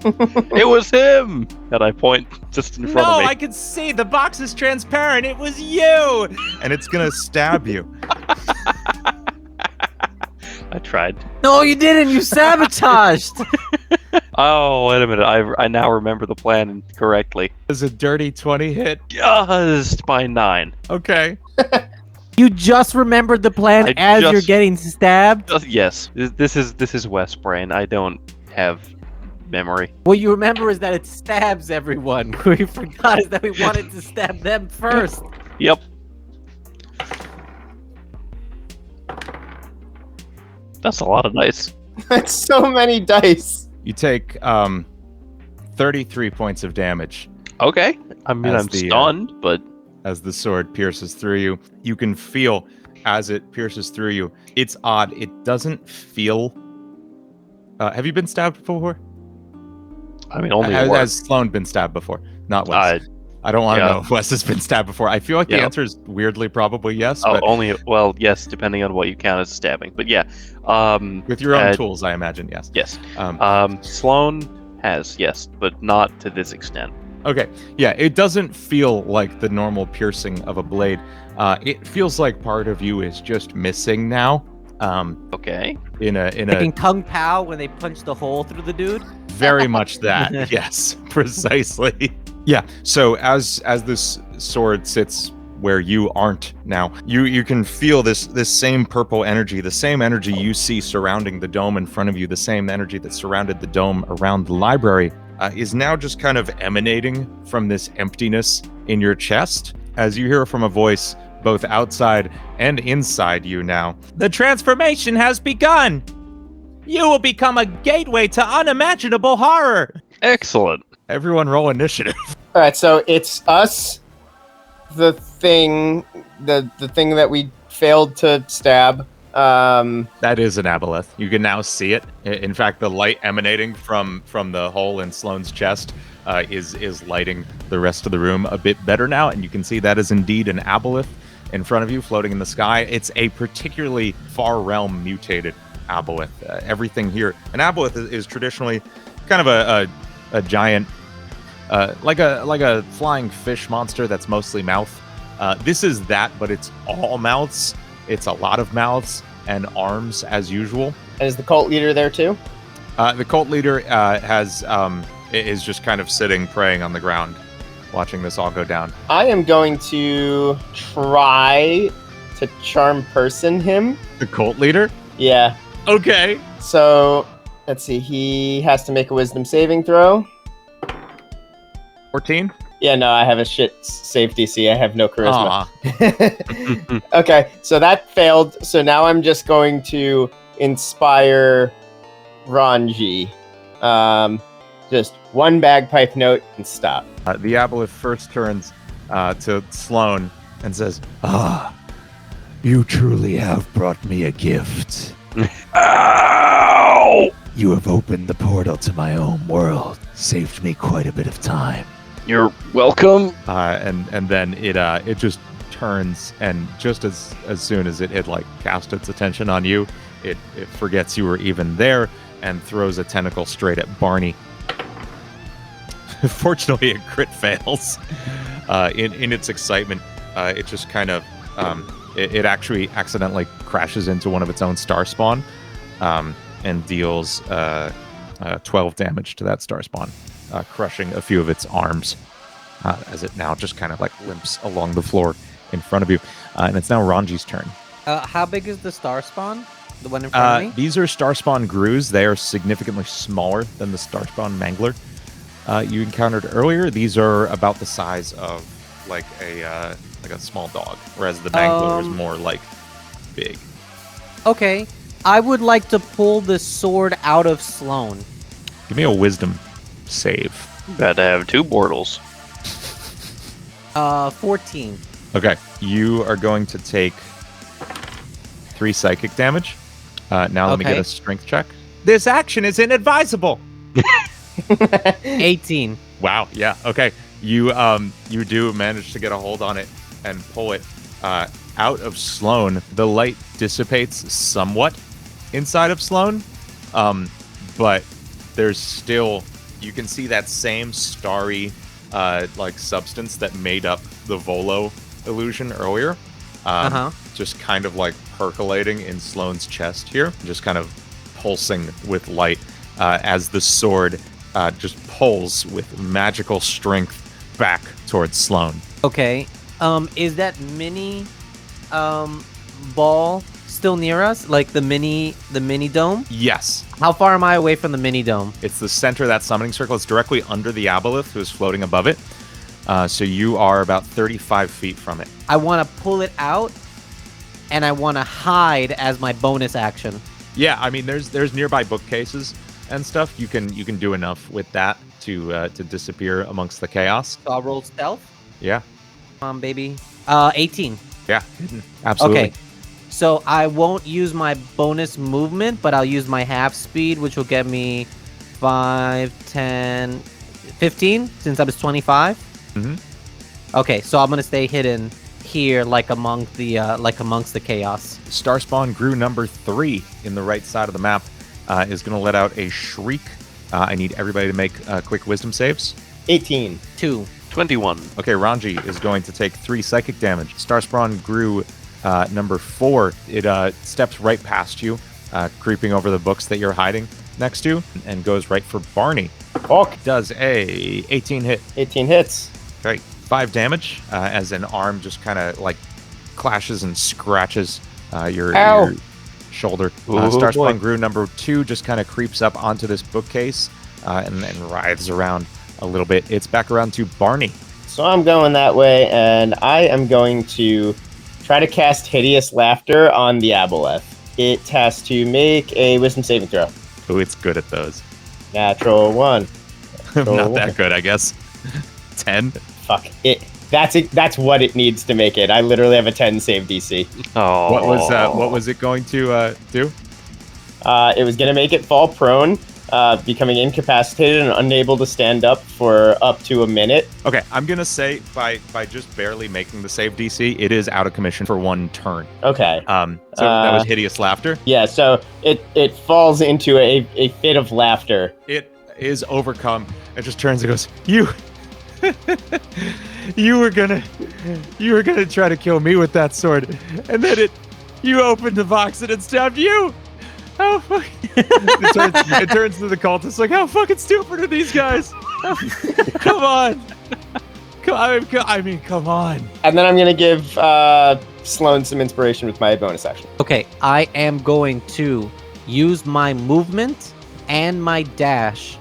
It was him! And I point just in front No, of me. I can see the box is transparent. It was you. And it's gonna stab you. I tried. No, you didn't. You sabotaged. Oh, wait a minute. I now remember the plan correctly. Is a dirty 20 hit? Just by 9. Okay. You just remembered the plan I as you're just- getting stabbed. Yes. This is West Brain. I don't have memory. What you remember is that it stabs everyone. What we forgot is that we wanted to stab them first. Yep. That's a lot of dice. That's so many dice. You take 33 points of damage Okay. I mean, As I'm the, stunned, but as the sword pierces through you. You can feel as it pierces through you. It's odd. It doesn't feel. Have you been stabbed before? I mean, only has, once. has Sloan been stabbed before? Not Wes. I don't want to yeah. know if Wes has been stabbed before. I feel like the Yeah. answer is weirdly probably yes, Oh, but only yes, depending on what you count as stabbing. But yeah, with your own uh, tools, I imagine yes. yes. Um, Sloan has, yes, but not to this extent. Okay, yeah, it doesn't feel like the normal piercing of a blade. It feels like part of you is just missing now. Okay. In Like a in Kung Pao when they punch the hole through the dude. very much that. Yes, precisely. Yeah. So as this sword sits where you aren't now, you can feel this same purple energy, the same energy you see surrounding the dome in front of you, the same energy that surrounded the dome around the library, is now just kind of emanating from this emptiness in your chest as you hear from a voice both outside and inside you now. The transformation has begun. You will become a gateway to unimaginable horror. Excellent. Everyone roll initiative. All right, so it's us, the thing that we failed to stab. That is an Aboleth. You can now see it. In fact, the light emanating from the hole in Sloane's chest is lighting the rest of the room a bit better now, and you can see that is indeed an Aboleth in front of you, floating in the sky. It's a particularly far realm mutated Aboleth. Everything here, an Aboleth is traditionally kind of a giant, like a flying fish monster that's mostly mouth. This is that, but it's all mouths. It's a lot of mouths and arms as usual. And is the cult leader there too? The cult leader is just kind of sitting, praying on the ground, watching this all go down. I am going to try to charm person him. The cult leader? Yeah. Okay. So let's see. He has to make a wisdom saving throw. 14? Yeah, no, I have a shit save DC. I have no charisma. Aw. Okay, so that failed. So now I'm just going to inspire Ranji. Just one bagpipe note and stop. The Aboleth first turns to Sloane and says, you truly have brought me a gift. Ow! You have opened the portal to my own world. Saved me quite a bit of time. You're welcome. And then it just turns, and just as soon as it had like cast its attention on you, it forgets you were even there and throws a tentacle straight at Barney. Fortunately, it crit fails. In its excitement, it just kind of it actually accidentally crashes into one of its own star spawn, and deals 12 damage to that star spawn, crushing a few of its arms as it now just kind of like limps along the floor in front of you. And it's now Ranji's turn. How big is the star spawn? The one in front of me? These are star spawn Grues. They are significantly smaller than the star spawn Mangler you encountered earlier. These are about the size of like a small dog, whereas the Mangler is more like big. Okay. I would like to pull the sword out of Sloan. Give me a wisdom save. Got to have 2 mortals. 14. Okay, you are going to take 3 psychic damage. Now let me get Okay. a strength check. This action is inadvisable. 18. Wow, yeah, okay. You do manage to get a hold on it and pull it out of Sloan. The light dissipates somewhat inside of Sloan, but there's still, you can see that same starry like substance that made up the Volo illusion earlier. Just kind of like percolating in Sloane's chest here, just kind of pulsing with light as the sword just pulls with magical strength back towards Sloan. Okay. Is that mini ball still near us? Like the mini dome? Yes, How far am I away from the mini dome? it's the center of that summoning circle. It's directly under the Aboleth, who is floating above it. So you are about 35 feet from it. I want to pull it out, and I want to hide as my bonus action. Yeah, I mean, there's nearby bookcases and stuff. You can do enough with that to disappear amongst the chaos. So I'll roll stealth. Yeah, Come on, baby. 18. yeah, absolutely. Okay. So I won't use my bonus movement, but I'll use my half speed, which will get me 5, 10, 15, since I was 25. Mhm. Okay, so I'm gonna stay hidden here, like amongst the chaos. Starspawn Grew number 3 in the right side of the map is going to let out a shriek. I need everybody to make quick wisdom saves. 18. 2. 21. Okay, Ranji is going to take 3 psychic damage. Starspawn Grew number 4. It steps right past you, creeping over the books that you're hiding next to, and goes right for Barney. Fuck. Does a 18 hit. 18 hits. Okay, 5 damage as an arm just kind of like clashes and scratches your shoulder. Oh, Starspawn boy. Grew number 2 just kind of creeps up onto this bookcase and then writhes around a little bit. It's back around to Barney. So I'm going that way, and I am going to try to cast Hideous Laughter on the Aboleth. It has to make a wisdom saving throw. Oh, it's good at those. Natural 1. Not that good, I guess. 10. Fuck it. That's what it needs to make it. I literally have a 10 save DC. Oh. What was it going to do? It was going to make it fall prone, becoming incapacitated and unable to stand up for up to a minute. Okay, I'm gonna say by just barely making the save DC, it is out of commission for 1 turn. Okay. So that was Hideous Laughter. Yeah, so it falls into a fit of laughter. It is overcome. It just turns and goes, "You, you were gonna try to kill me with that sword, and then you opened the box and it stabbed you. How fucking?" it turns to the cultist like, "How fucking stupid are these guys? Come on, come on." And then I'm going to give Sloan some inspiration with my bonus action. Okay, I am going to use my movement and my dash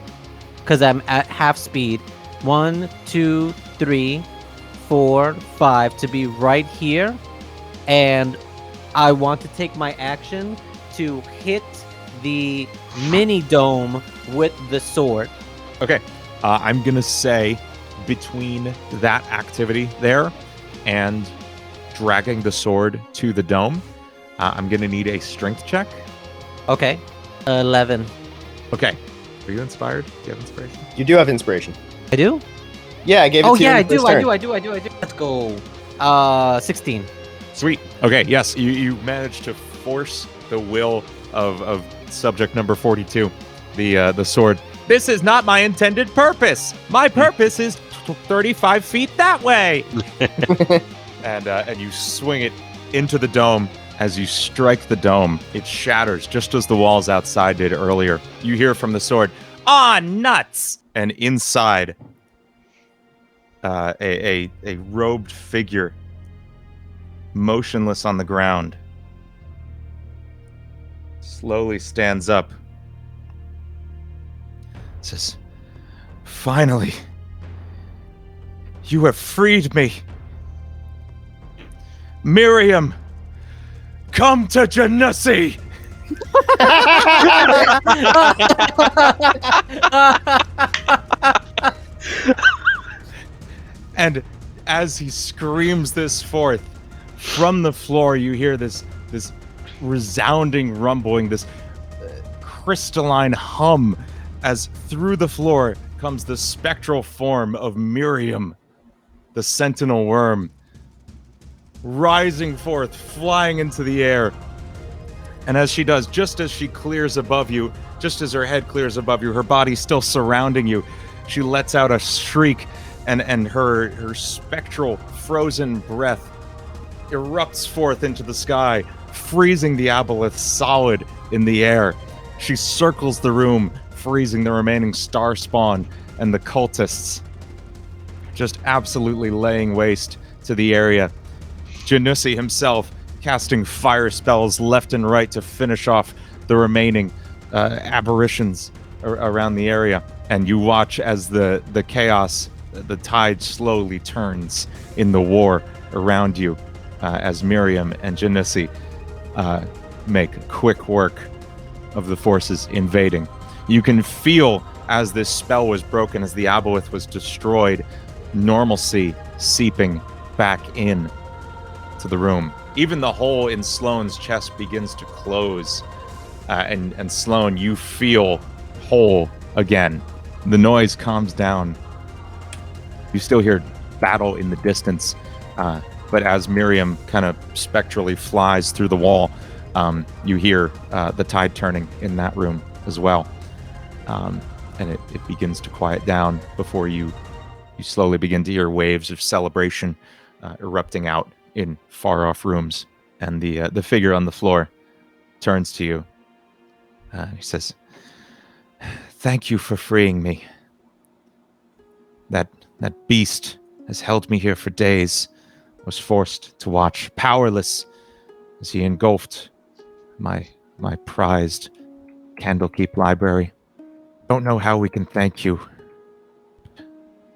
because I'm at half speed. 1, 2, 3, 4, 5 to be right here, and I want to take my action to hit the mini dome with the sword. Okay, I'm gonna say between that activity there and dragging the sword to the dome, I'm gonna need a strength check. Okay, 11. Okay, are you inspired? Do you have inspiration? You do have inspiration. I do? Yeah, I gave it Oh to you. yeah, on I the first do. turn. Let's go. 16. Sweet. Okay, yes, you managed to force the will of subject number 42, the sword. This is not my intended purpose. My purpose is 35 feet that way. And you swing it into the dome, As you strike the dome, it shatters just as the walls outside did earlier. You hear from the sword, "Ah, nuts!" And inside, a robed figure, motionless on the ground, slowly stands up. Says, "Finally, you have freed me. Miriam, come to Janussi!" And as he screams this forth, from the floor you hear this resounding rumbling, this crystalline hum, as through the floor comes the spectral form of Miriam, the sentinel worm, rising forth, flying into the air. And as she does, just as she clears above you, just as her head clears above you, her body still surrounding you, she lets out a shriek, and her spectral frozen breath erupts forth into the sky, freezing the Aboleth solid in the air. She circles the room, freezing the remaining star spawn and the cultists, just absolutely laying waste to the area. Janussi himself casting fire spells left and right to finish off the remaining aberrations around the area. And you watch as the chaos, the tide slowly turns in the war around you, as Miriam and Janussi make quick work of the forces invading. You can feel, as this spell was broken, as the Aboleth was destroyed, normalcy seeping back in to the room. Even the hole in Sloane's chest begins to close, and Sloane, you feel whole again. The noise calms down. You still hear battle in the distance, but as Miriam kind of spectrally flies through the wall, you hear the tide turning in that room as well. And it begins to quiet down before you slowly begin to hear waves of celebration erupting out in far-off rooms. And the figure on the floor turns to you. He says, "Thank you for freeing me. That beast has held me here for days. Was forced to watch, powerless, as he engulfed my prized Candlekeep library. Don't know how we can thank you.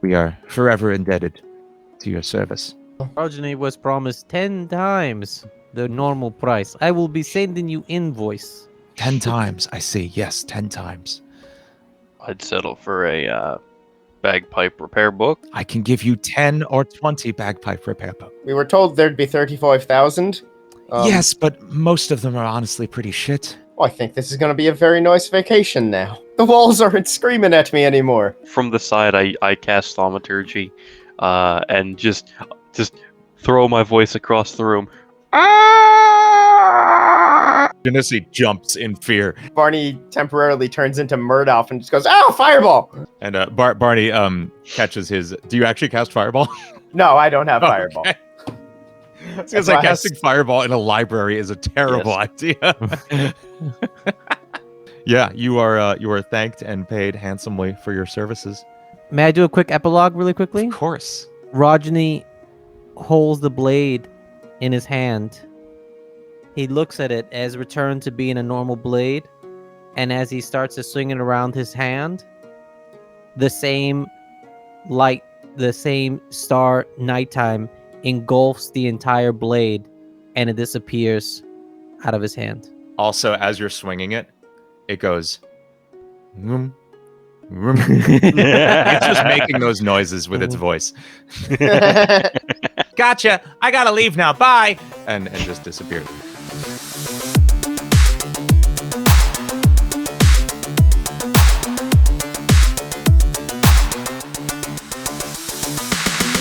We are forever indebted to your service." Progeny was promised 10 times the normal price. I will be sending you invoice. 10 times, I see. Yes, 10 times. I'd settle for a bagpipe repair book. I can give you 10 or 20 bagpipe repair books. We were told there'd be 35,000. Yes, but most of them are honestly pretty shit. I think this is going to be a very nice vacation now. The walls aren't screaming at me anymore. From the side, I cast thaumaturgy, and just throw my voice across the room. Janussi jumps in fear. Barney temporarily turns into Murdoch and just goes, "Oh, fireball!" And Barney catches his... Do you actually cast Fireball? No, I don't have fireball. Okay. Because like casting Fireball in a library is a terrible idea. Yeah, you are thanked and paid handsomely for your services. May I do a quick epilogue really quickly? Of course. Rodney holds the blade in his hand. He looks at it as returned to being a normal blade, and as he starts to swing it around his hand, the same light, the same star nighttime engulfs the entire blade, and it disappears out of his hand. Also, as you're swinging it, it goes... vroom, vroom. It's just making those noises with its voice. Gotcha. I gotta leave now. Bye. And just disappeared.